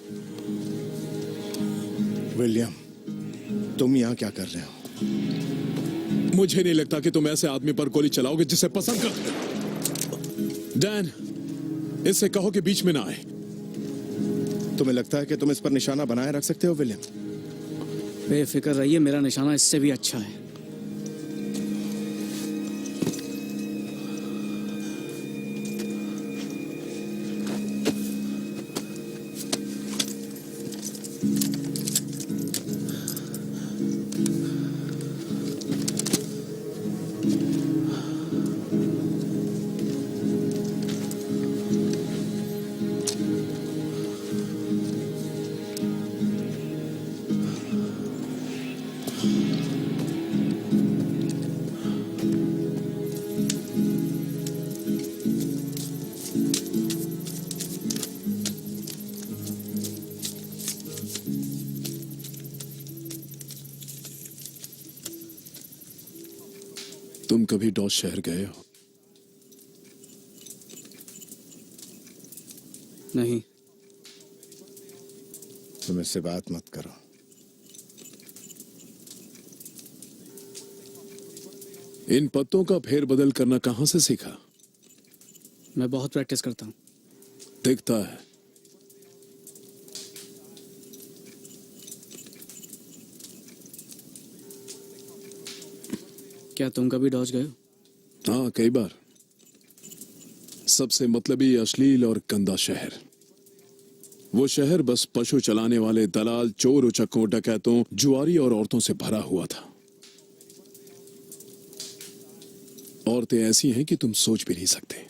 विलियम, तुम यहाँ क्या कर रहे हो? मुझे नहीं लगता कि तुम ऐसे आदमी पर गोली चलाओगे जिसे पसंद करते हो। डैन, इससे कहो कि बीच में ना आए। तुम्हें लगता है कि तुम इस पर निशाना बनाए रख सकते हो विलियम? बेफिक्र रहिए, मेरा निशाना इससे भी अच्छा है। तुम कभी डॉस शहर गए हो? नहीं। तुम इससे बात मत करो। इन पत्तों का फेरबदल करना कहां से सीखा? मैं बहुत प्रैक्टिस करता हूँ। दिखता है। क्या तुम कभी डॉज गए हो? हाँ, कई बार। सबसे मतलबी, अश्लील और गंदा शहर। वो शहर बस पशु चलाने वाले दलाल, चोर, उचक्कों, डकैतों, जुआरी और औरतों से भरा हुआ था। औरतें ऐसी हैं कि तुम सोच भी नहीं सकते।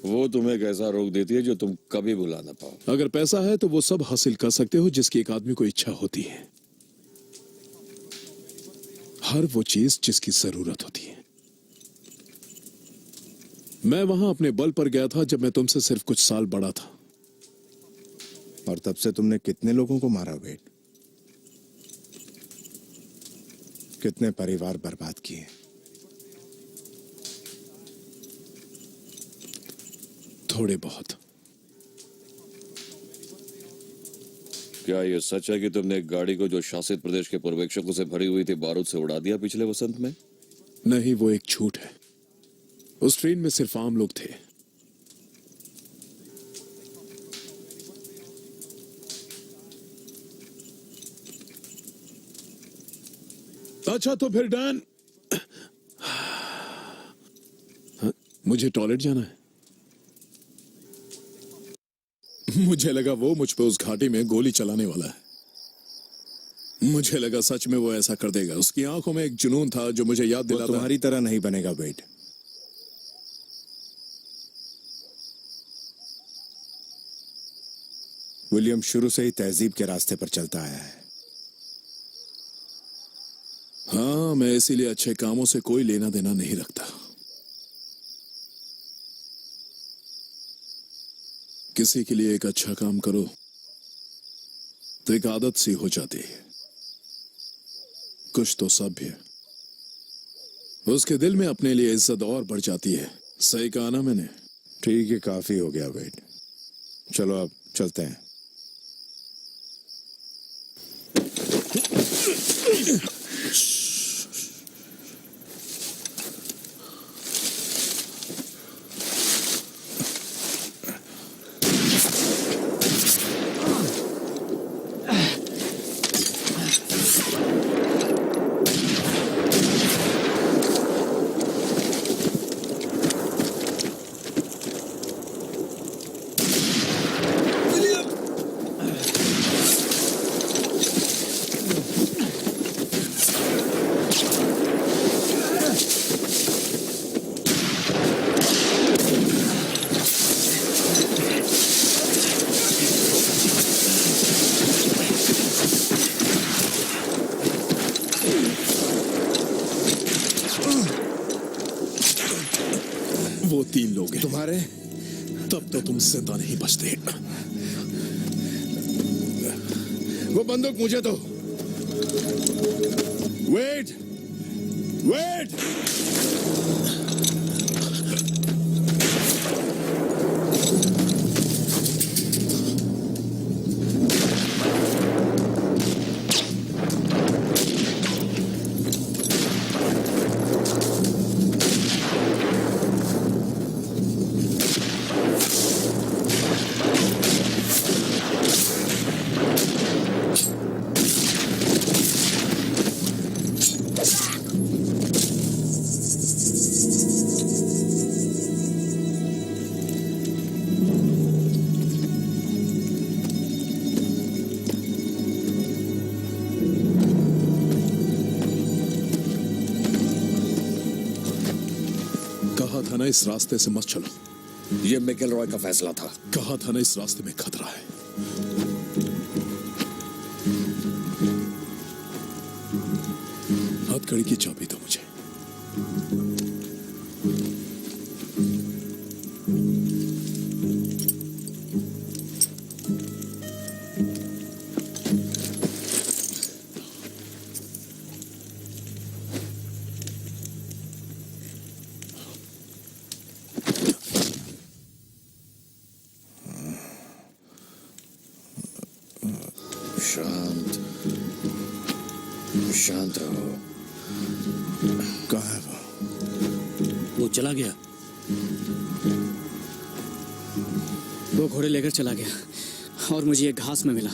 वो तुम्हें कैसा रोक देती है जो तुम कभी भुला ना पाओ। अगर पैसा है तो वो सब हासिल कर सकते हो जिसकी एक आदमी को इच्छा होती है। हर वो चीज जिसकी जरूरत होती है। मैं वहां अपने बल पर गया था जब मैं तुमसे सिर्फ कुछ साल बड़ा था। और तब से तुमने कितने लोगों को मारा वेड? कितने परिवार बर्बाद किए? थोड़े बहुत। क्या ये सच है कि तुमने एक गाड़ी को जो शासित प्रदेश के पर्यवेक्षकों से भरी हुई थी बारूद से उड़ा दिया पिछले वसंत में? नहीं, वो एक झूठ है। उस ट्रेन में सिर्फ आम लोग थे। अच्छा तो फिर डैन, हाँ, मुझे टॉयलेट जाना है। मुझे लगा वो मुझ पे उस घाटी में गोली चलाने वाला है। मुझे लगा सच में वो ऐसा कर देगा। उसकी आंखों में एक जुनून था जो मुझे याद दिलाता। तुम्हारी तरह नहीं बनेगा वेड। विलियम शुरू से ही तहजीब के रास्ते पर चलता आया है। हाँ, मैं इसीलिए अच्छे कामों से कोई लेना देना नहीं रखता। किसी के लिए एक अच्छा काम करो तो एक आदत सी हो जाती है। कुछ तो सभ्य, उसके दिल में अपने लिए इज्जत और बढ़ जाती है। सही कहा ना मैंने? ठीक है, काफी हो गया वेट। चलो अब चलते हैं। वो 3 लोग हैं। तुम्हारे तब तो तुम जिंदा नहीं बचते। वो बंदूक मुझे दो। Wait wait. कहा था ना इस रास्ते से मत चलो। ये मिकेल रॉय का फैसला था। कहा था ना इस रास्ते में खतरा है। हथकड़ी की चाबी दो मुझे। शांत शांत रहो। कहाँ है वो? वो चला गया। वो घोड़े लेकर चला गया और मुझे ये घास में मिला।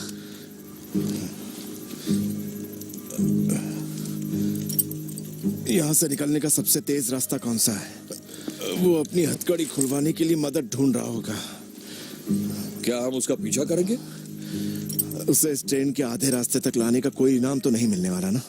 यहाँ से निकलने का सबसे तेज रास्ता कौन सा है? वो अपनी हथकड़ी खुलवाने के लिए मदद ढूंढ रहा होगा। क्या हम उसका पीछा करेंगे? उसे इस ट्रेन के आधे रास्ते तक लाने का कोई इनाम तो नहीं मिलने वाला ना?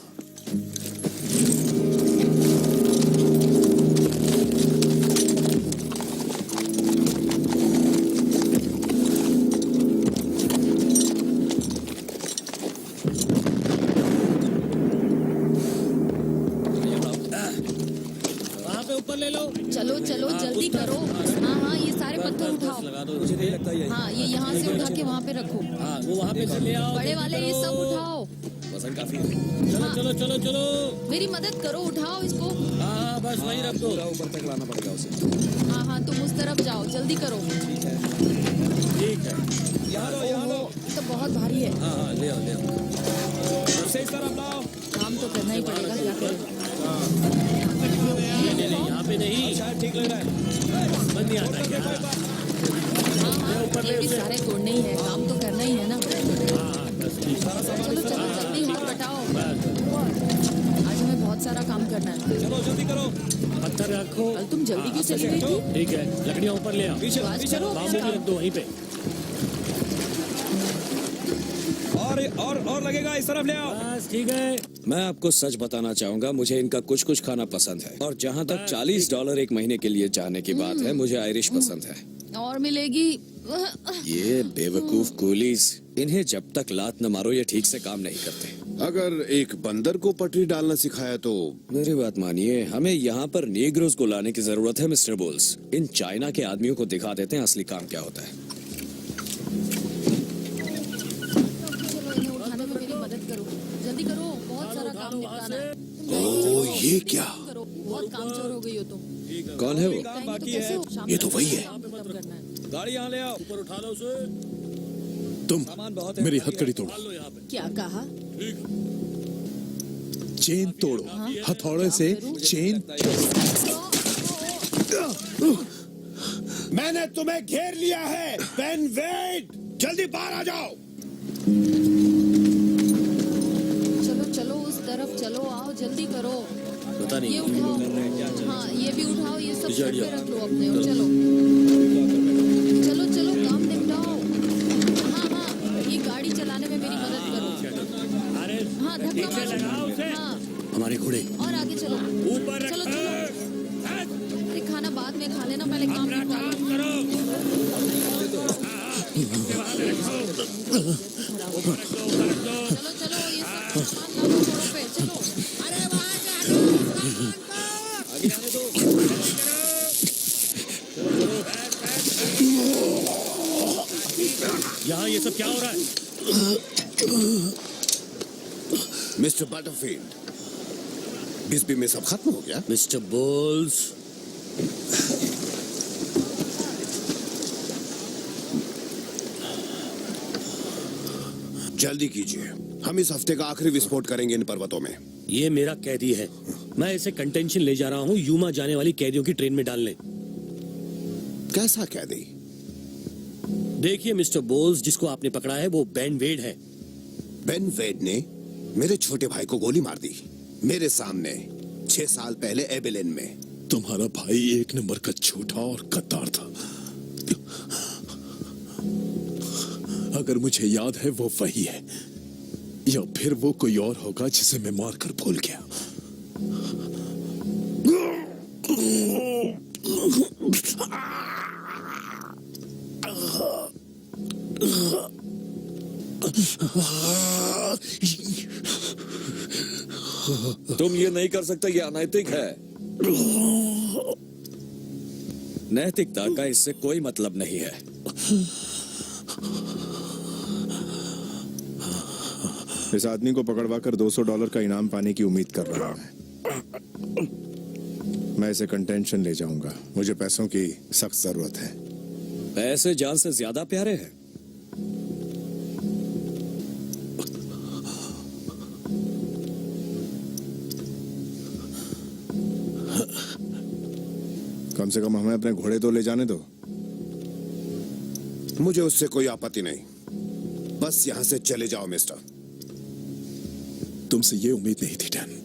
वहाँ पे ऊपर ले लो। चलो चलो जल्दी करो। हाँ हाँ, ये सारे पत्थर उठाओ। लगा दो। मुझे नहीं लगता ये। हाँ, ये यहाँ से उठा के वहाँ पे रखो। हाँ, वो वहाँ पे से ले आओ। बड़े वाले ये सब उठाओ। वजन काफी है। चलो चलो चलो चलो। मेरी मदद करो, उठाओ इसको। हाँ हाँ, बस वहीं रख दो। पूरा ऊपर तक लाना पड़ेगा उसे। हाँ हाँ, तुम उस तरफ जाओ, जल्दी करो। ठीक है। ओहो, ये तो बहुत भारी है। हाँ हाँ, ले आओ ले आओ। काम तो करना ही पड़ेगा, क्या करें। नहीं नहीं, यहाँ पे नहीं। ठीक लग रहा है। समझ नहीं आता क्या? हाँ हाँ, ये भी सारे तोड़ने ही है, काम तो करना ही है ना। चलो चलो जल्दी हाथ बटाओ। आज हमें बहुत सारा काम करना है। चलो जल्दी करो। पत्थर रखो। कल तुम जल्दी क्यों चली गई थी? ठीक है, लकड़ियाँ ऊपर ले आओ। तो आज करो बाम्बू भी रख दो वहीं पे। और लगेगा, इस तरफ ले आओ। बस ठीक है। मैं आपको सच बताना चाहूंगा, मुझे इनका कुछ कुछ खाना पसंद है। और जहाँ तक $40 एक महीने के लिए जाने की बात है, मुझे आयरिश पसंद है। और मिलेगी। ये बेवकूफ कूलीज, इन्हें जब तक लात न मारो ये ठीक से काम नहीं करते। अगर एक बंदर को पटरी डालना सिखाया तो मेरी बात मानिए, हमें यहाँ पर नीग्रोज को लाने की जरूरत है मिस्टर बोल्स। इन चाइना के आदमियों को दिखा देते हैं असली काम क्या होता है। उठाने में मेरी मदद करो, जल्दी करो, बहुत सारा काम निपटाना है। ओ, ये क्या? बहुत कामचोर हो गई हो तुम। कौन है वो? तो कैसे हो? शाम ये को तो वही है। काम खत्म करना है। गाड़ी यहाँ ले आओ, ऊपर उठा लो उसे। तुम सामान बहुत है, मेरी गाड़ी हथकड़ी है, तोड़ो। डाल लो यहाँ पे। क्या कहा? चेन तोड़ो, हथौड़े से चेन। मैंने तुम्हें घेर लिया है बेन वेड, जल्दी बाहर आ जाओ। चलो चलो उस तरफ चलो, आओ जल्दी करो। पता नहीं ये उठाओ, हाँ ये भी उठाओ, ये सब सर पे रख लो अपने और चलो चलो चलो काम निपटाओ। हाँ हाँ ये गाड़ी चलाने में मेरी मदद करो। अरे हाँ धक्का मारो। हाँ हमारे घोड़े और आगे चलो। ऊपर चलो चलो। अरे खाना बाद में खा लेना, पहले काम निपटा लो। चलो चलो ये सब सामान लाओ घोड़ों पे, चलो। अरे यहाँ ये सब क्या हो रहा है? मिस्टर बटरफील्ड, बिस्बी में सब खत्म हो गया? मिस्टर बोल्स, जल्दी कीजिए, हम इस हफ्ते का आखिरी विस्फोट करेंगे इन पर्वतों में। ये मेरा कैदी है। मैं इसे कंटेंशन ले जा रहा हूँ यूमा जाने वाली कैदियों की ट्रेन में डालने। कैसा कैदी? देखिए मिस्टर बोल्स, जिसको आपने पकड़ा है वो बेन वेड है। बेन वेड ने मेरे छोटे भाई को गोली मार दी मेरे सामने 6 साल पहले एबेलिन में। तुम्हारा भाई एक नंबर का झूठा और गद्दार था। अगर मुझे याद है वो वही है, या फिर वो कोई और होगा जिसे मैं मारकर भूल गया। तुम ये नहीं कर सकते, ये अनैतिक है। नैतिकता का इससे कोई मतलब नहीं है। इस आदमी को पकड़वाकर $200 का इनाम पाने की उम्मीद कर रहा हूं। मैं इसे कंटेंशन ले जाऊंगा, मुझे पैसों की सख्त जरूरत है। पैसे जान से ज्यादा प्यारे हैं। कम से कम हमें अपने घोड़े तो ले जाने दो। मुझे उससे कोई आपत्ति नहीं, बस यहां से चले जाओ मिस्टर। तुमसे ये उम्मीद नहीं थी डैन।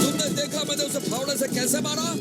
तुमने देखा मैंने उसे फावड़े से कैसे मारा?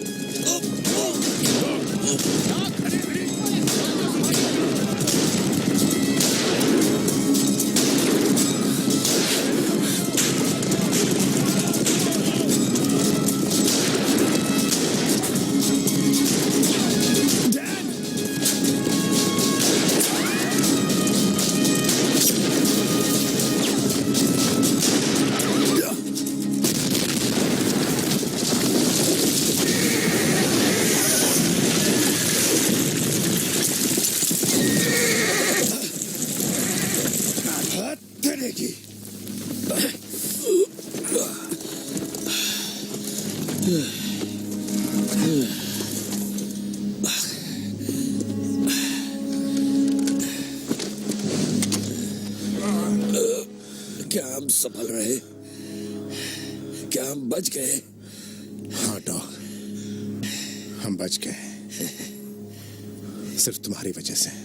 क्या हम संभल रहे? क्या हम बच गए? हाँ डॉग, हम बच गए, सिर्फ तुम्हारी वजह से।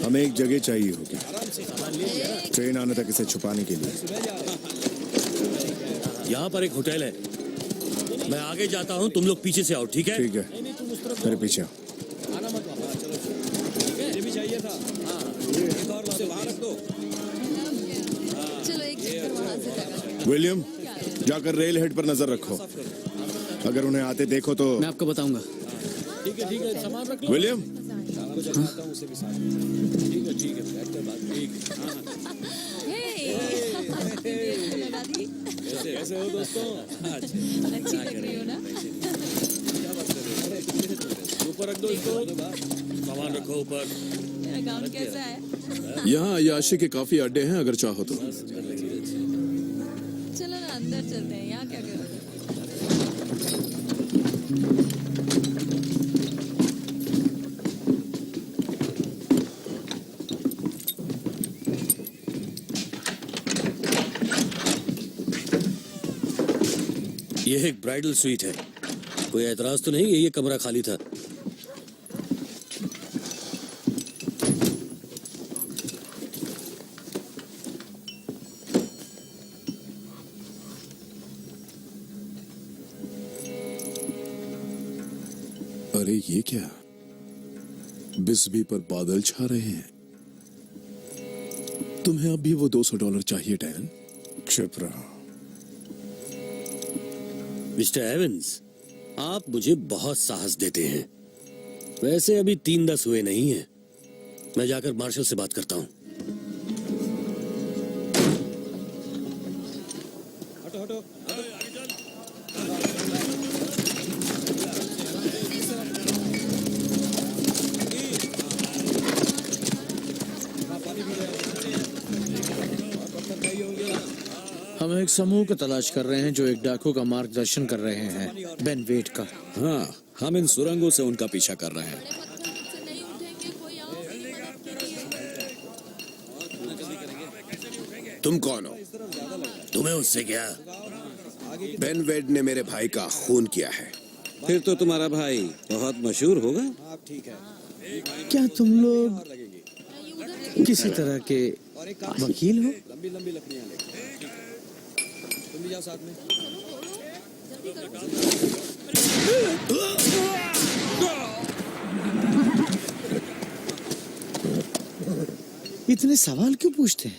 हमें एक जगह चाहिए होगी ट्रेन आने तक इसे छुपाने के लिए। यहाँ पर एक होटल है, मैं आगे जाता हूँ, तुम लोग पीछे से आओ, ठीक है? ठीक है, मेरे पीछे आओ। चलो एक चक्कर वहां से लगा। विलियम, जाकर रेल हेड पर नजर रखो। अगर उन्हें आते देखो तो मैं आपको बताऊंगा। ठीक है, सामान रख लो। विलियम, लगा दी। कैसे हो दोस्तों? अच्छी लग रही हो ना? ऊपर रख दो इसको, सामान रखो ऊपर। मेरा गाउन कैसा है? यहाँ अय्याशी के काफी अड्डे हैं, अगर चाहो तो। चलो ना अंदर चलते हैं, यहाँ क्या करोगे? ये एक ब्राइडल स्वीट है, कोई एतराज तो नहीं? ये कमरा खाली था। अरे ये क्या, बिस्बी पर बादल छा रहे हैं। तुम्हें अब भी वो $200 चाहिए डैन? चुप रहो। मिस्टर एवंस, आप मुझे बहुत साहस देते हैं। वैसे अभी 3-10 हुए नहीं हैं। मैं जाकर मार्शल से बात करता हूँ। हम एक समूह को तलाश कर रहे हैं जो एक डाकू का मार्गदर्शन कर रहे हैं, बेन वेट का। हाँ, हम इन सुरंगों से उनका पीछा कर रहे हैं। से नहीं उठेंगे, कोई आओ मेरी मदद के लिए। तुम कौन हो? तुम्हें उससे क्या? बेन वेड ने मेरे भाई का खून किया है। फिर तो तुम्हारा भाई बहुत मशहूर होगा। क्या तुम लोग किसी तरह के वकील हो? इतने सवाल क्यों पूछते हैं?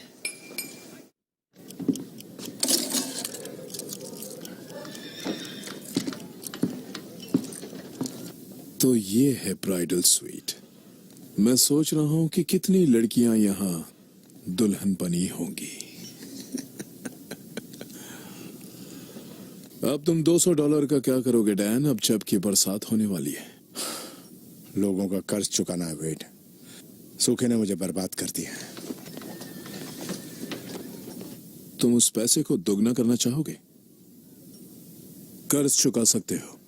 तो ये है ब्राइडल स्वीट। मैं सोच रहा हूं कि कितनी लड़कियां यहाँ दुल्हन बनी होंगी। अब तुम $200 का क्या करोगे डैन, अब जबकि बरसात होने वाली है? लोगों का कर्ज चुकाना है वेड। सूखे ने मुझे बर्बाद कर दिया। तुम उस पैसे को दोगुना करना चाहोगे? कर्ज चुका सकते हो,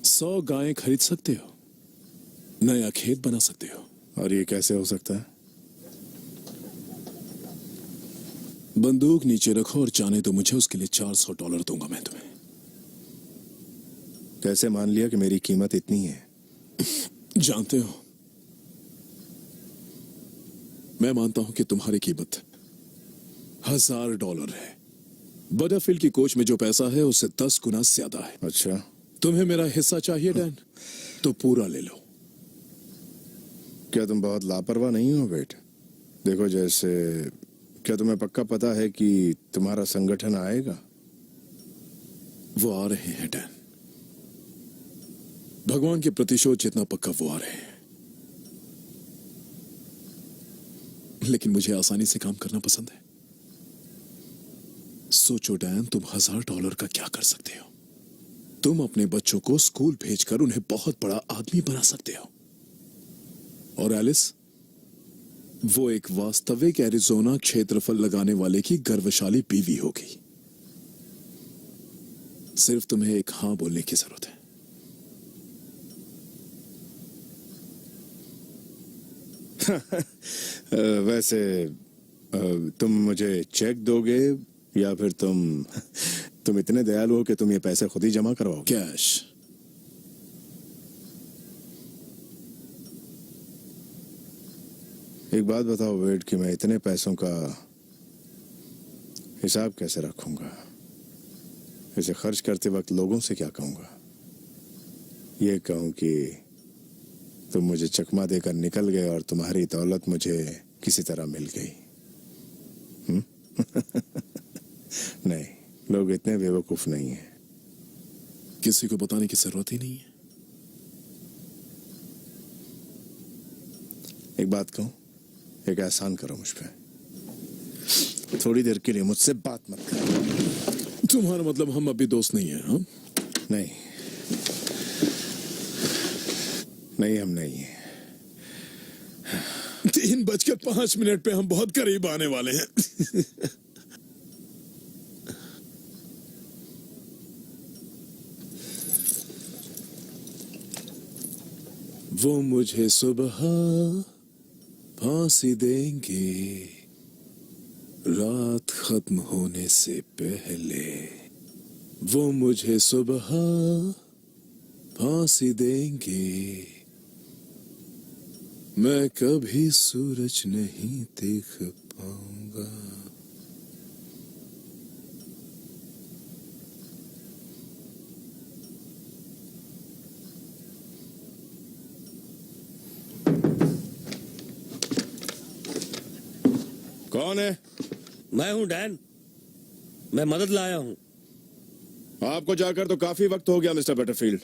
100 गायें खरीद सकते हो, नया खेत बना सकते हो। और ये कैसे हो सकता है? बंदूक नीचे रखो और जाने दो मुझे, उसके लिए $400 दूंगा मैं तुम्हें। कैसे मान लिया कि मेरी कीमत इतनी है? जानते हो, मैं मानता हूं कि तुम्हारी कीमत $1000 है। बटरफील्ड की कोच में जो पैसा है उससे 10 गुना ज्यादा है। अच्छा, तुम्हें मेरा हिस्सा चाहिए डैन, तो पूरा ले लो। क्या तुम बहुत लापरवाह नहीं हो वेड? देखो, जैसे क्या तुम्हें पक्का पता है कि तुम्हारा संगठन आएगा? वो आ रहे हैं डैन, भगवान के प्रतिशोध जितना पक्का वो आ रहे हैं। लेकिन मुझे आसानी से काम करना पसंद है। सोचो डैन, तुम $1000 का क्या कर सकते हो? तुम अपने बच्चों को स्कूल भेजकर उन्हें बहुत बड़ा आदमी बना सकते हो। और एलिस, वो एक वास्तविक एरिजोना क्षेत्रफल लगाने वाले की गर्वशाली बीवी होगी। सिर्फ तुम्हें एक हां बोलने की जरूरत है। वैसे तुम मुझे चेक दोगे या फिर तुम इतने दयालु हो कि तुम ये पैसे खुद ही जमा करवाओगे? कैश। एक बात बताओ वेड कि मैं इतने पैसों का हिसाब कैसे रखूंगा? इसे खर्च करते वक्त लोगों से क्या कहूंगा? ये कहूं कि तुम मुझे चकमा देकर निकल गए और तुम्हारी दौलत मुझे किसी तरह मिल गई। नहीं, लोग इतने बेवकूफ नहीं हैं। किसी को बताने की जरूरत ही नहीं है। एक बात कहूं, एक एहसान करो मुझ पे। थोड़ी देर के लिए मुझसे बात मत करो। तुम्हारा मतलब हम अभी दोस्त नहीं है? हाँ? नहीं नहीं, हम नहीं हैं। 3:05 पे हम बहुत करीब आने वाले हैं। वो मुझे सुबह फांसी देंगे रात खत्म होने से पहले। वो मुझे सुबह फांसी देंगे, मैं कभी सूरज नहीं देख पाऊंगा। कौन है? मैं हूं डैन, मैं मदद लाया हूं। आपको जाकर तो काफी वक्त हो गया मिस्टर बटरफील्ड।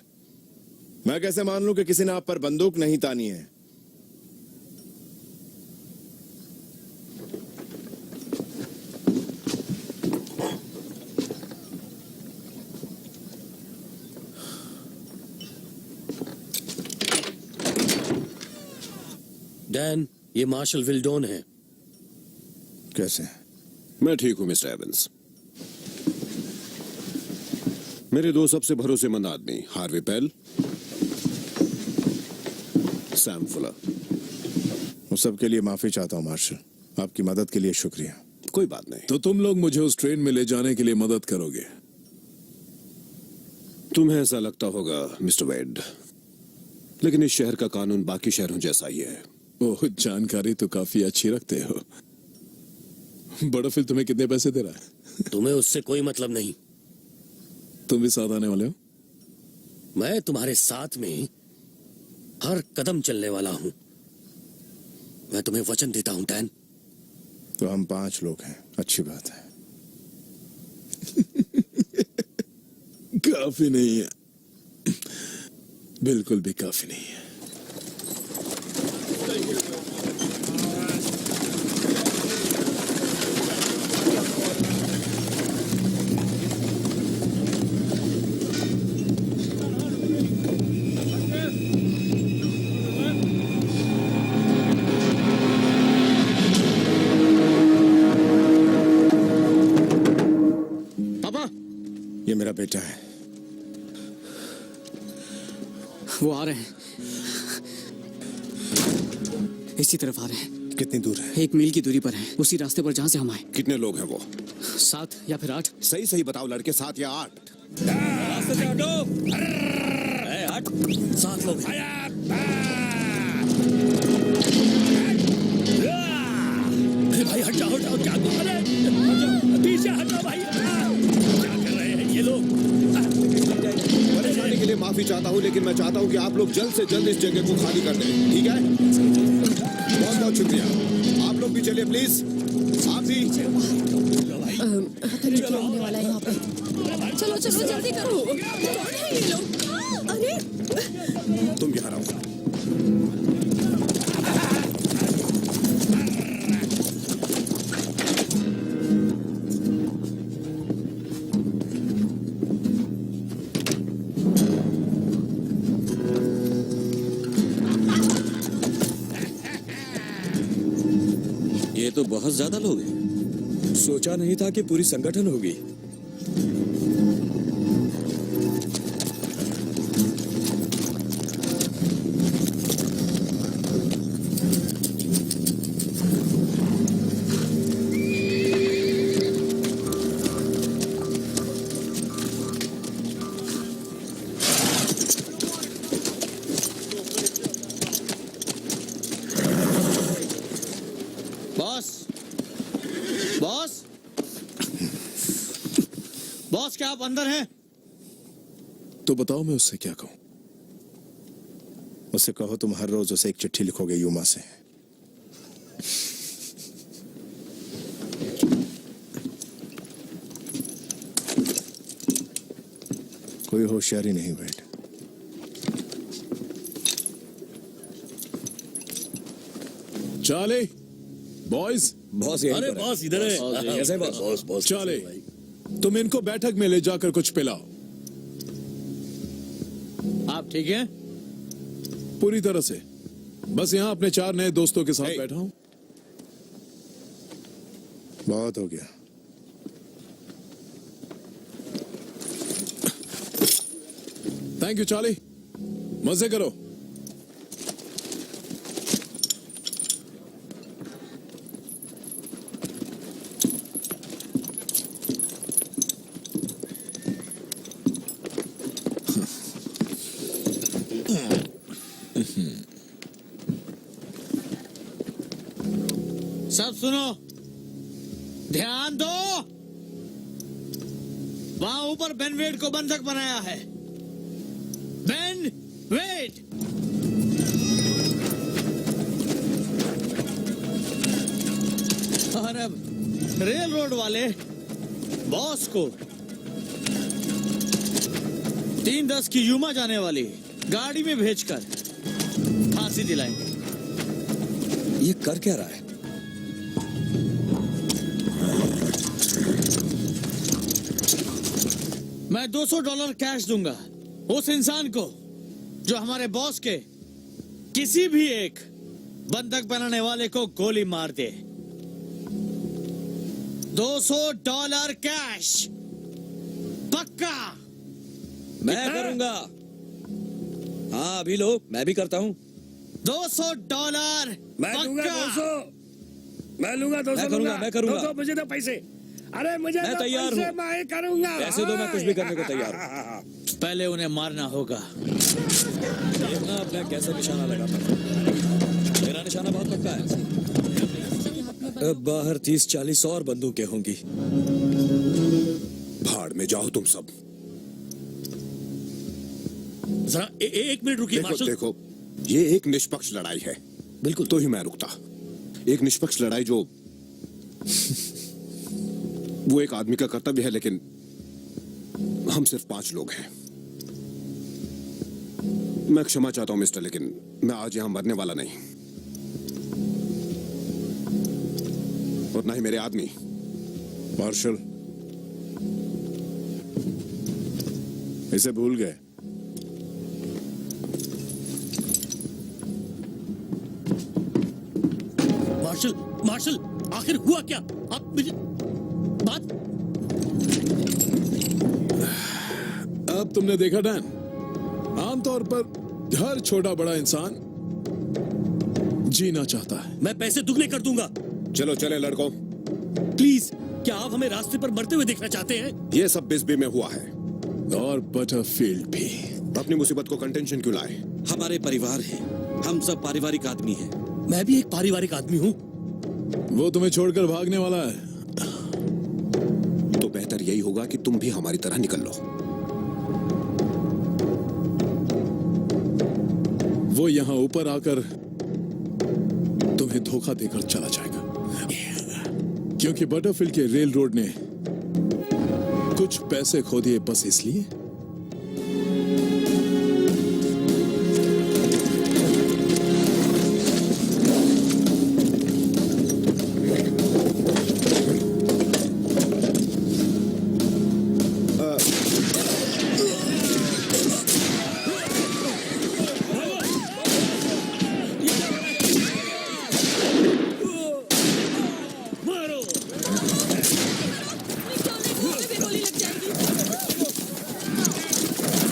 मैं कैसे मान लूं कि किसी ने आप पर बंदूक नहीं तानी है? डैन, ये मार्शल विल्डोन है। कैसे? मैं ठीक हूं मिस्टर एवंस। मेरे दो सबसे भरोसेमंद आदमी हार्वी पेल, सैम फुलर। उस सब के लिए माफी चाहता हूं मार्शल। आपकी मदद के लिए शुक्रिया। कोई बात नहीं। तो तुम लोग मुझे उस ट्रेन में ले जाने के लिए मदद करोगे? तुम्हें ऐसा लगता होगा मिस्टर वेड, लेकिन इस शहर का कानून बाकी शहरों जैसा ही है। ओह, जानकारी तो काफी अच्छी रखते हो। बटरफील्ड तुम्हें कितने पैसे दे रहा है? तुम्हें उससे कोई मतलब नहीं। तुम भी साथ आने वाले हो? मैं तुम्हारे साथ में हर कदम चलने वाला हूं। मैं तुम्हें वचन देता हूं डैन। तो हम 5 लोग हैं, अच्छी बात है। काफी नहीं है, बिल्कुल भी काफी नहीं है। ये मेरा बेटा है। वो आ रहे हैं, इसी तरफ आ रहे हैं। कितनी दूर है? 1 मील की दूरी पर है, उसी रास्ते पर जहां से हम आए। कितने लोग हैं वो? 7 या फिर 8। सही सही बताओ लड़के, 7 या 8? रास्ते से हटो। ए, हट। 7 लोग हैं। भाई हट जाओ, क्या बात है? पीछे हटो भाई। क्या कर रहे हैं ये लोग? परेशानी के लिए माफी चाहता हूँ, लेकिन मैं चाहता हूँ कि आप लोग जल्द से जल्द इस जगह को खाली कर दें, ठीक है? बहुत बहुत शुक्रिया। आप लोग भी चलिए प्लीज। आप भी। पता नहीं क्या होने वाला है यहाँ पे। चलो चलो जल्दी करो। कौन है ये लोग? अरे तुम यहाँ रहो। ये तो बहुत ज्यादा लोग हैं। सोचा नहीं था कि पूरी संगठन होगी। बॉस क्या आप अंदर हैं? तो बताओ मैं उससे क्या कहूं? उससे कहो तुम हर रोज उसे एक चिट्ठी लिखोगे यूमा से। कोई होशियारी नहीं वेट। चार्ली, बॉयज, बॉस यहीं अरे पर है। बॉस इधर है। कैसे बॉस? बॉस चार्ली, तुम इनको बैठक में ले जाकर कुछ पिलाओ। आप ठीक हैं? पूरी तरह से। बस यहाँ अपने 4 नए दोस्तों के साथ Hey. बैठा हूं। बहुत हो गया। थैंक यू चार्ली, मजे करो। सब सुनो, ध्यान दो। वहां ऊपर बेन वेड को बंधक बनाया है। बेन वेड। और अब रेल रोड वाले बॉस को 3:10 की यूमा जाने वाली गाड़ी में भेजकर फांसी दिलाएंगे। ये कर क्या रहा है? मैं $200 कैश दूंगा उस इंसान को जो हमारे बॉस के किसी भी एक बंधक बनाने वाले को गोली मार दे। $200 कैश पक्का। मैं करूंगा। हाँ अभी लो, मैं भी करता हूँ। $200 मैं दूंगा पक्का। 200। मैं लूंगा 200। मैं करूंगा। 200 मुझे दो पैसे। अरे मुझे मैं दो तैयार पैसे, हूँ। मैं करूंगा। पैसे दो, मैं कुछ भी करने को तैयार हूँ। पहले उन्हें मारना होगा। देखना अपना कैसे निशाना लगाता हूं। मेरा निशाना बहुत पक्का है। अब बाहर 30-40 और बंदूकें होंगी। भाड़ में जाओ तुम सब। जरा एक मिनट रुकिए देखो मार्शल। देखो, ये एक निष्पक्ष लड़ाई है। बिल्कुल तो ही मैं रुकता। एक निष्पक्ष लड़ाई जो वो एक आदमी का कर्तव्य है, लेकिन हम सिर्फ 5 लोग हैं। मैं क्षमा चाहता हूं मिस्टर, लेकिन मैं आज यहां मरने वाला नहीं, और ना ही मेरे आदमी। मार्शल, इसे भूल गए। मार्शल, मार्शल, आखिर हुआ क्या? आप मुझे बात। अब तुमने देखा डैन, आमतौर पर हर छोटा बड़ा इंसान जीना चाहता है। मैं पैसे दुगने कर दूंगा। चलो चले लड़कों। प्लीज, क्या आप हमें रास्ते पर मरते हुए देखना चाहते हैं? ये सब बिस्बी में हुआ है। और बटरफील्ड भी। अपनी मुसीबत को कंटेंशन क्यों लाए? हमारे परिवार है, हम सब पारिवारिक आदमी हैं। मैं भी एक पारिवारिक आदमी हूँ। वो तुम्हें छोड़कर भागने वाला है। तो बेहतर यही होगा कि तुम भी हमारी तरह निकल लो। वो यहाँ ऊपर आकर तुम्हें धोखा देकर चला जाएगा, क्योंकि बटरफील्ड के रेल रोड ने कुछ पैसे खो दिए बस इसलिए।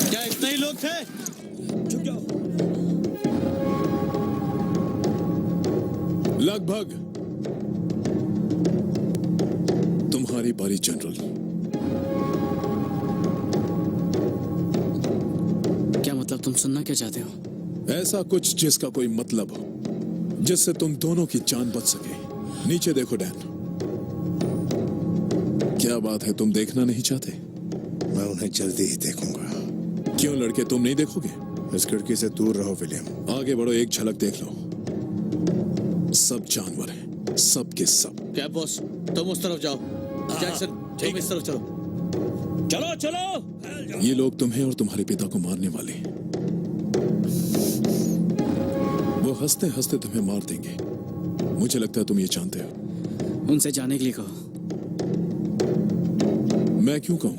क्या इतने ही लोग थे? लगभग। तुम्हारी बारी जनरल। क्या मतलब? तुम सुनना क्या चाहते हो? ऐसा कुछ जिसका कोई मतलब हो, जिससे तुम दोनों की जान बच सके। नीचे देखो डैन। क्या बात है, तुम देखना नहीं चाहते? मैं उन्हें जल्दी ही देखूंगा। क्यों लड़के, तुम नहीं देखोगे? इस खिड़की से दूर रहो विलियम। आगे बढ़ो, एक झलक देख लो। सब जानवर हैं, सब के सब। क्या बॉस, तुम उस तरफ जाओ, जैक्सन तुम इस तरफ चलो। चलो चलो। ये लोग तुम्हें और तुम्हारे पिता को मारने वाले हैं। वो हंसते हंसते तुम्हें मार देंगे। मुझे लगता है तुम ये जानते हो। उनसे जाने के लिए कहो। मैं क्यों कहूं?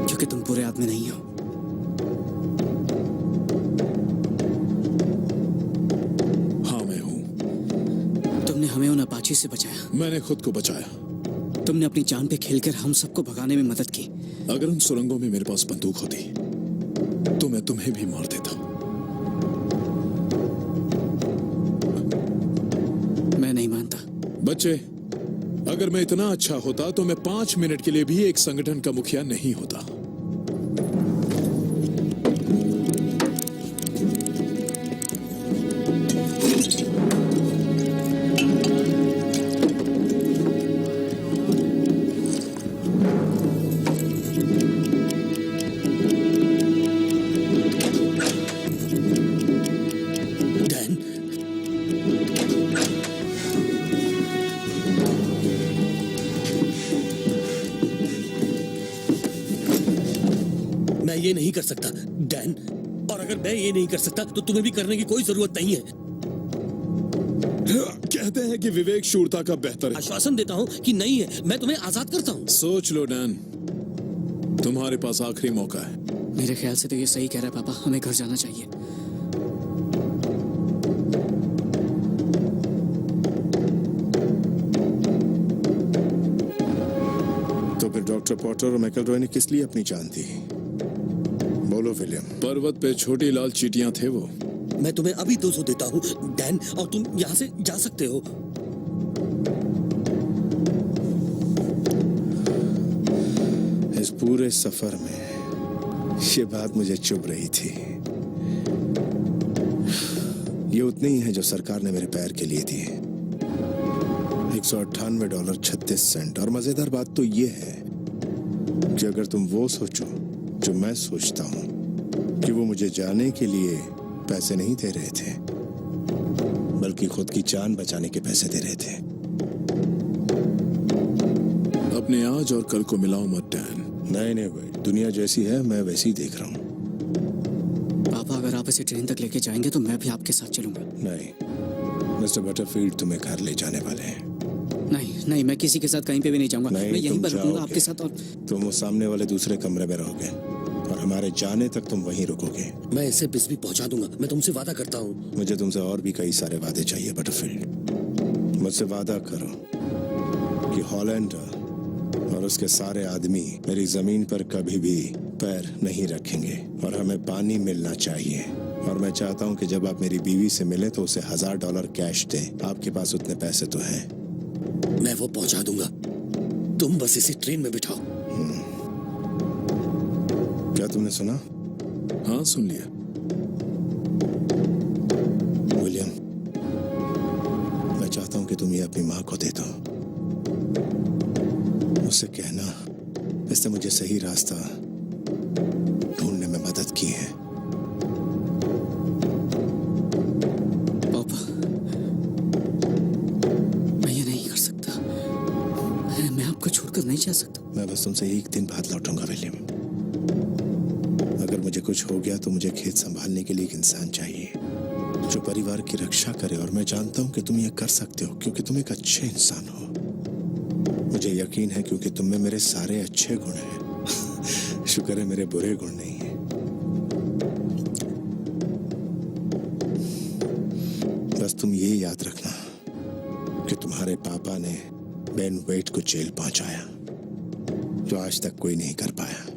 क्योंकि तुम बुरे आदमी नहीं हो। हाँ मैं हूं। तुमने हमें उन अपाची से बचाया। मैंने खुद को बचाया। तुमने अपनी जान पे खेलकर हम सबको भगाने में मदद की। अगर उन सुरंगों में मेरे पास बंदूक होती तो मैं तुम्हें भी मार देता। मैं नहीं मानता। बच्चे, अगर मैं इतना अच्छा होता तो मैं 5 मिनट के लिए भी एक संगठन का मुखिया नहीं होता। डैन, मैं ये नहीं कर सकता डैन, और अगर मैं ये नहीं कर सकता तो तुम्हें भी करने की कोई जरूरत नहीं है। कहते हैं कि विवेक शूरता का बेहतर है। आश्वासन देता हूँ कि नहीं है, मैं तुम्हें आजाद करता हूँ। सोच लो डैन, तुम्हारे पास आखिरी मौका है। मेरे ख्याल से तो ये सही कह रहा है पापा, हमें घर जाना चाहिए। तो फिर डॉक्टर पॉटर और मैकलरॉय ने किस लिए अपनी जान दी? बोलो विलियम। पर्वत पे छोटी लाल चींटियां थे वो। मैं तुम्हें अभी 200 देता हूँ डैन, और तुम यहाँ से जा सकते हो। इस पूरे सफर में ये बात मुझे चुभ रही थी। ये उतनी ही है जो सरकार ने मेरे पैर के लिए दिए, $198.36। और मजेदार बात तो ये है कि अगर तुम वो सोचो जो मैं सोचता हूँ कि वो मुझे जाने के लिए पैसे नहीं दे रहे थे, बल्कि खुद की जान बचाने के पैसे दे रहे थे। अपने आज और कल को मिलाओ मत डैन। नहीं भाई, दुनिया जैसी है मैं वैसी ही देख रहा हूँ। पापा, अगर आप इसे ट्रेन तक लेके जाएंगे तो मैं भी आपके साथ चलूंगा। नहीं मिस्टर बटरफील्ड, तुम्हें घर ले जाने वाले हैं। नहीं नहीं, मैं किसी के साथ कहीं पे भी नहीं जाऊंगा। मैं नहीं, यहीं तुम पर रुकूंगा जाओगे। आपके साथ। और तुम उस सामने वाले दूसरे कमरे में रहोगे और हमारे जाने तक तुम वहीं रुकोगे। मैं इसे बिस्बी पहुंचा दूंगा, मैं तुमसे वादा करता हूँ। मुझे तुमसे और भी कई सारे वादे चाहिए बटरफील्ड। मुझसे वादा करो कि हॉलैंडर और उसके सारे आदमी मेरी जमीन पर कभी भी पैर नहीं रखेंगे, और हमें पानी मिलना चाहिए। और मैं चाहता हूँ कि जब आप मेरी बीवी से मिले तो उसे $1000 कैश दें। आपके पास उतने पैसे तो हैं। मैं वो पहुंचा दूंगा, तुम बस इसे ट्रेन में बिठाओ। क्या तुमने सुना? हाँ सुन लिया। विलियम, मैं चाहता हूँ कि तुम ये अपनी माँ को दे दो। उससे कहना इसने मुझे सही रास्ता ढूंढने में मदद की है। पापा, मैं ये नहीं कर सकता। मैं आपको छोड़कर नहीं जा सकता। मैं बस तुमसे एक दिन बाद लौटूंगा विलियम। अगर मुझे कुछ हो गया तो मुझे खेत संभालने के लिए एक इंसान चाहिए जो परिवार की रक्षा करे, और मैं जानता हूं कि तुम ये कर सकते हो क्योंकि तुम एक अच्छे इंसान हो। मुझे यकीन है क्योंकि तुम में मेरे सारे अच्छे गुण हैं। शुक्र है मेरे बुरे गुण नहीं हैं। बस तुम ये याद रखना कि तुम्हारे पापा ने बेन वेट को जेल पहुंचाया, जो आज तक कोई नहीं कर पाया।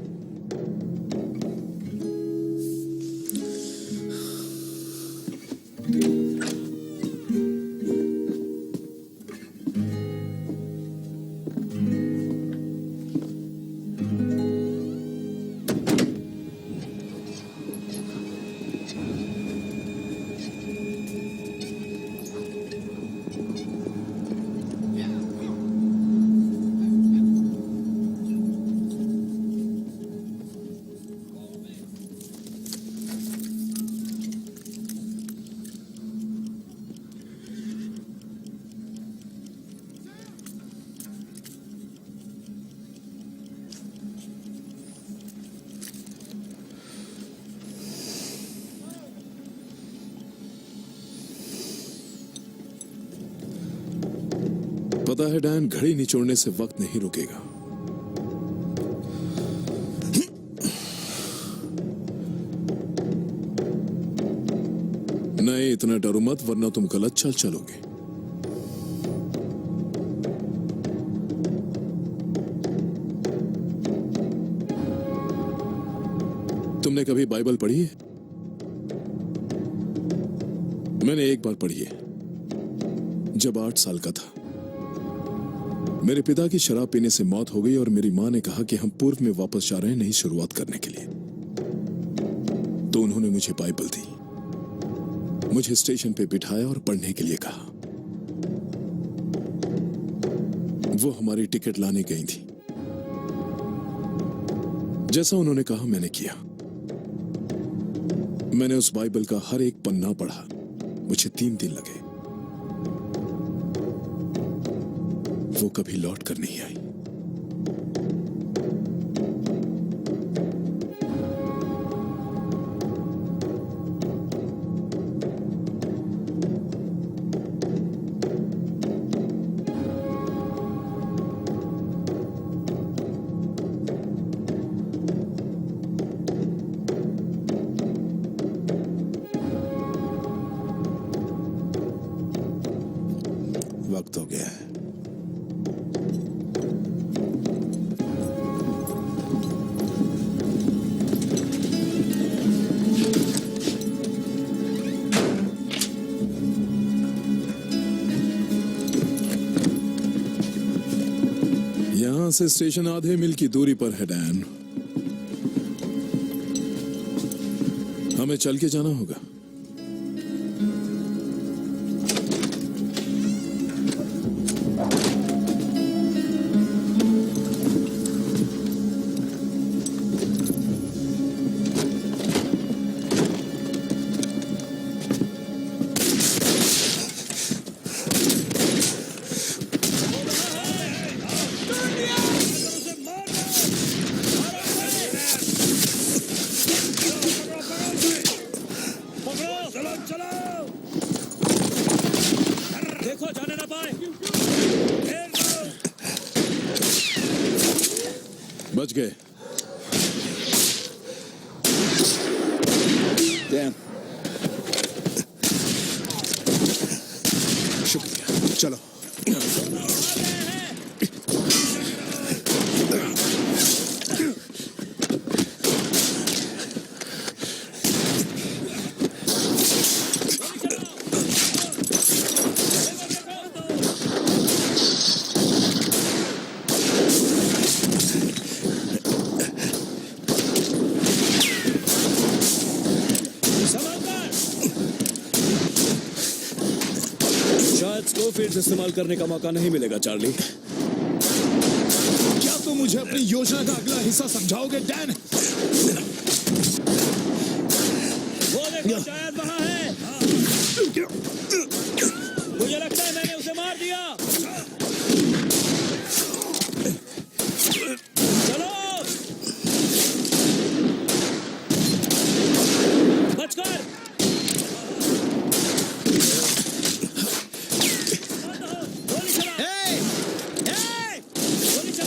पता है डैन, घड़ी निचोड़ने से वक्त नहीं रुकेगा। नहीं, इतना डरो मत वरना तुम गलत चाल चलोगे। तुमने कभी बाइबल पढ़ी है? मैंने एक बार पढ़ी है, जब 8 साल का था। मेरे पिता की शराब पीने से मौत हो गई और मेरी मां ने कहा कि हम पूर्व में वापस जा रहे हैं नई शुरुआत करने के लिए। तो उन्होंने मुझे बाइबल दी, मुझे स्टेशन पे बिठाया और पढ़ने के लिए कहा। वो हमारी टिकट लाने गई थी। जैसा उन्होंने कहा मैंने किया। मैंने उस बाइबल का हर एक पन्ना पढ़ा। मुझे 3 दिन लगे। वो कभी लौट कर नहीं आई। वक्त हो गया है। यहां से स्टेशन आधे मील की दूरी पर है डैन। हमें चल के जाना होगा। देखो जाने ना पाए। बच गए। शुक्रिया, चलो। शायद स्कोफील्ड इस्तेमाल करने का मौका नहीं मिलेगा चार्ली। क्या तुम मुझे अपनी योजना का अगला हिस्सा समझाओगे डैन? वो देखो शायद वहां है। मुझे लगता है मैंने उसे मार दिया। चलो बचकर।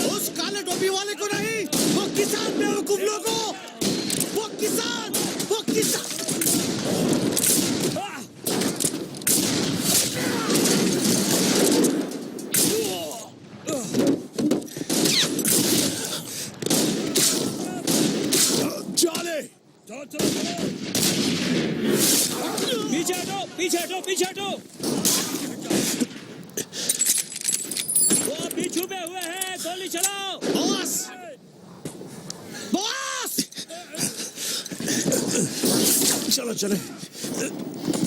उस काले टोपी वाले को नहीं, वो किसान बेवकूफ लोगों, वो किसान। चाले, पीछे हटो। वो अभी छुपे हुए हैं, गोली चलाओ। बॉस। चलो चले।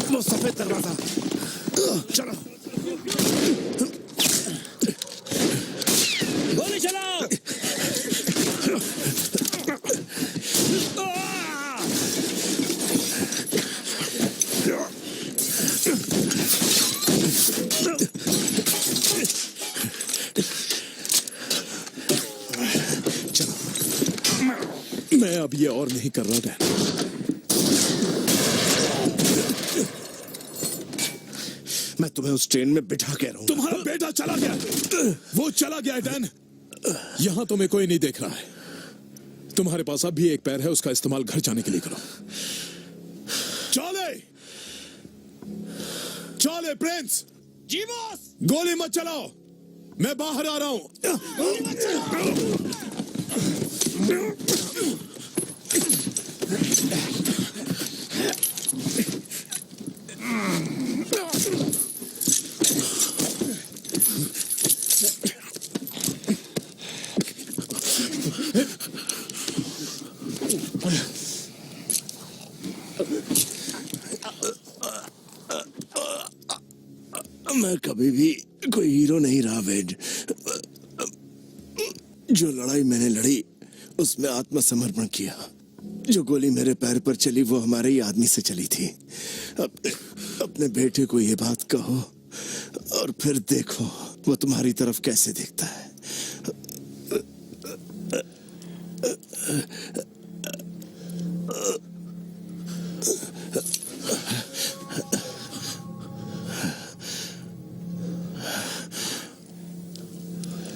वो सफेद दरवाजा। चलो। गोली चलाओ। मैं अब ये और नहीं कर रहा डैन। मैं तुम्हें उस ट्रेन में बिठा के रहूंगा। तुम्हारा बेटा चला गया, वो चला गया है डैन। यहां तुम्हें कोई नहीं देख रहा है। तुम्हारे पास अब भी एक पैर है, उसका इस्तेमाल घर जाने के लिए करो। चले चले प्रिंस। जी बॉस। गोली मत चलाओ, मैं बाहर आ रहा हूं। मैं कभी भी कोई हीरो नहीं रहा वेड। जो लड़ाई मैंने लड़ी उसमें आत्मसमर्पण किया। जो गोली मेरे पैर पर चली वो हमारे ही आदमी से चली थी। अपने बेटे को ये बात कहो और फिर देखो वो तुम्हारी तरफ कैसे देखता है।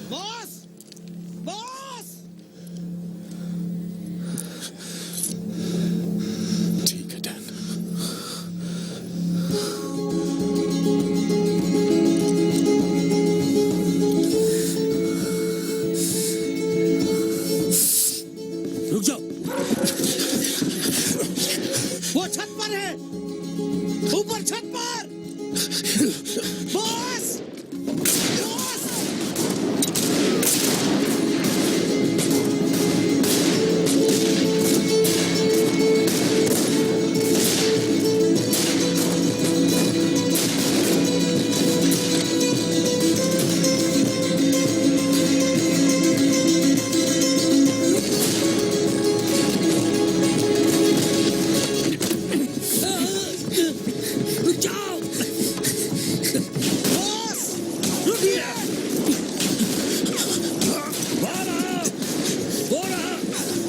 Boss boss. ठीक है डैन। रुक जाओ। वो छत पर है, ऊपर छत पर। Boss boss. रुक जाओ। बॉस रुकिए।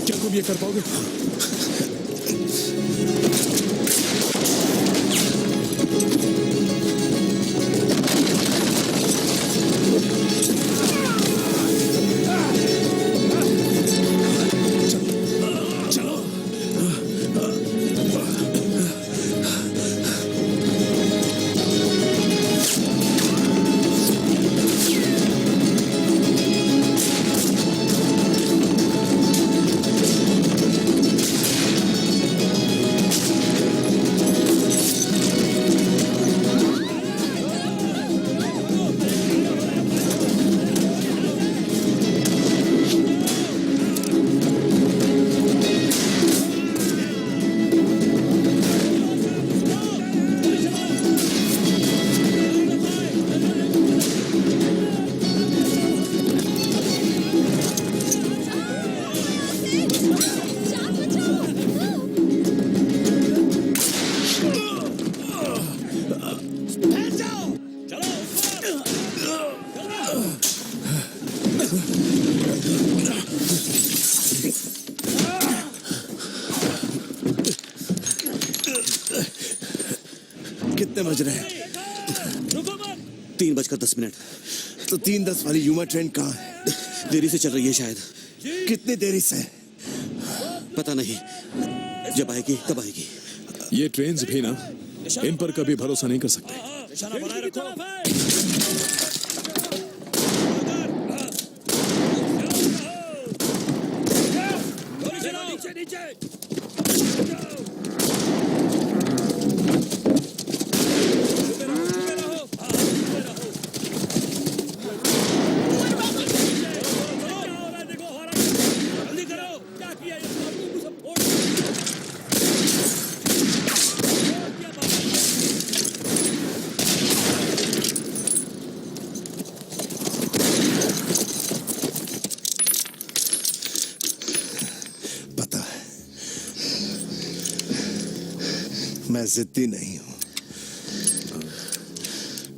क्या तुम ये कर पाओगे? चलो। कितने बज रहे हैं? 3:10। तो 3:10 वाली युमा ट्रेन कहाँ है? देरी से चल रही है शायद। कितनी देरी से? पता नहीं, जब आएगी तब आएगी। ये ट्रेन्स भी ना, इन पर कभी भरोसा नहीं कर सकते। निशाना बनाए रखो। नीचे नीचे। पता है मैं जिद्दी नहीं हूं।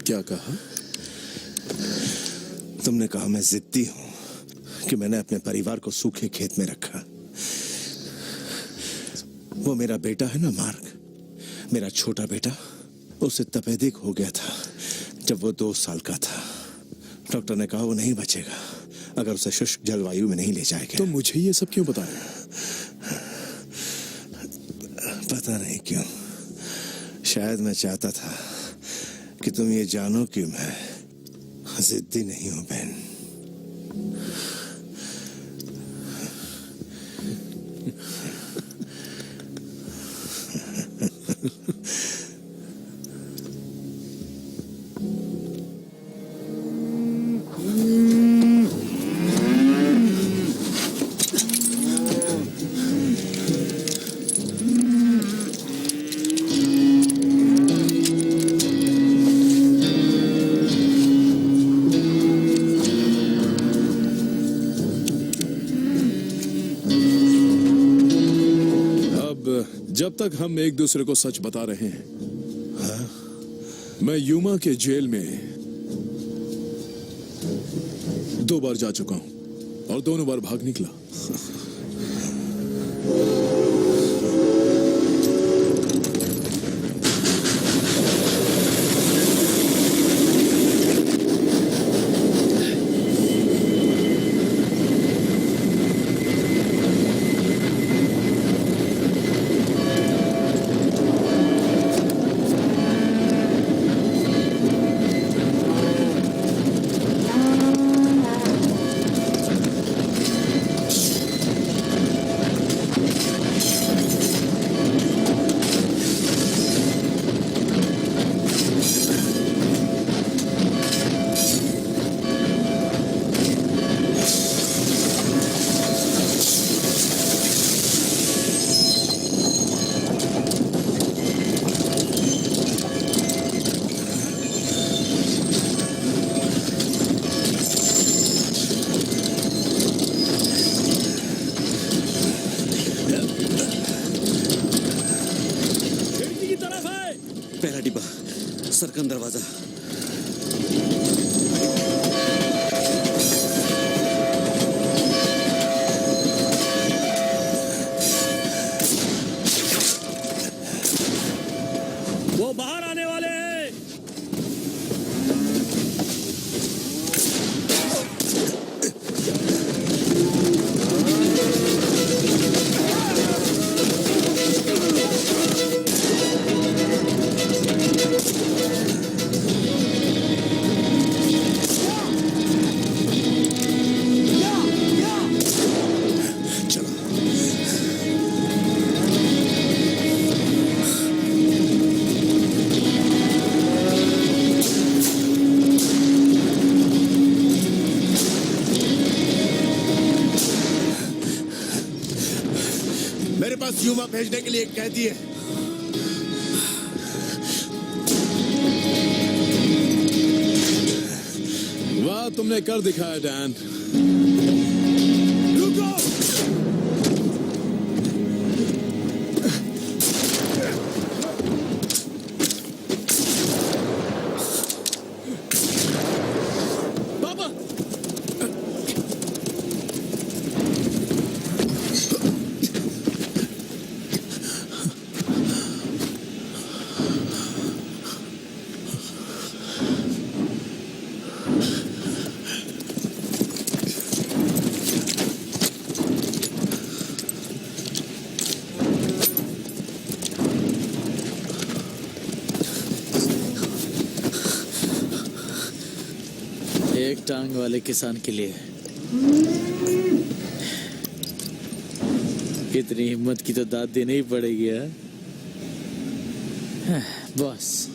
क्या कहा? तुमने कहा मैं जिद्दी हूं कि मैंने अपने परिवार को सूखे खेत में रखा। वो मेरा बेटा है ना मार्क, मेरा छोटा बेटा, उसे तपेदिक हो गया था जब वो 2 साल का था, डॉक्टर ने कहा वो नहीं बचेगा अगर उसे शुष्क जलवायु में नहीं ले जाएगा। तो मुझे ये सब क्यों बताया? पता नहीं क्यों, शायद मैं चाहता था कि तुम ये जानो कि मैं जिद्दी नहीं हूं बहन। जब तक हम एक दूसरे को सच बता रहे हैं, मैं यूमा के जेल में 2 बार जा चुका हूं और दोनों बार भाग निकला। पहला डिब्बा, सरकन दरवाजा। वो बाहर आने वाले हैं। मेरे पास यूमा भेजने के लिए एक कैदी है। वाह, तुमने कर दिखाया डैन। रुको! पापा, एक टांग वाले किसान के लिए इतनी हिम्मत की तो दाद देनी ही पड़ेगी। हाँ? बस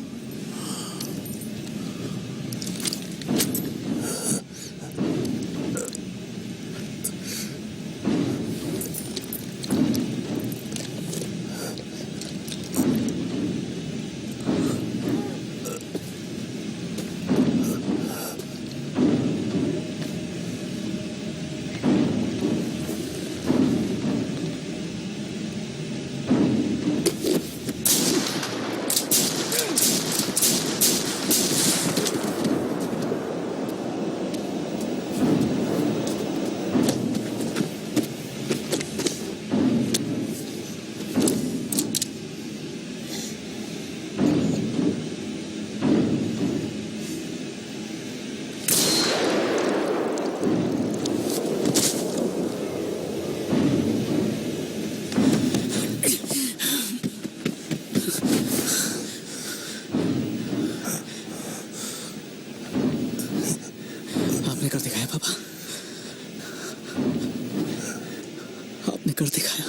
आपने कर दिखाया।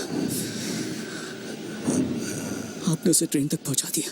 आपने उसे ट्रेन तक पहुंचा दिया।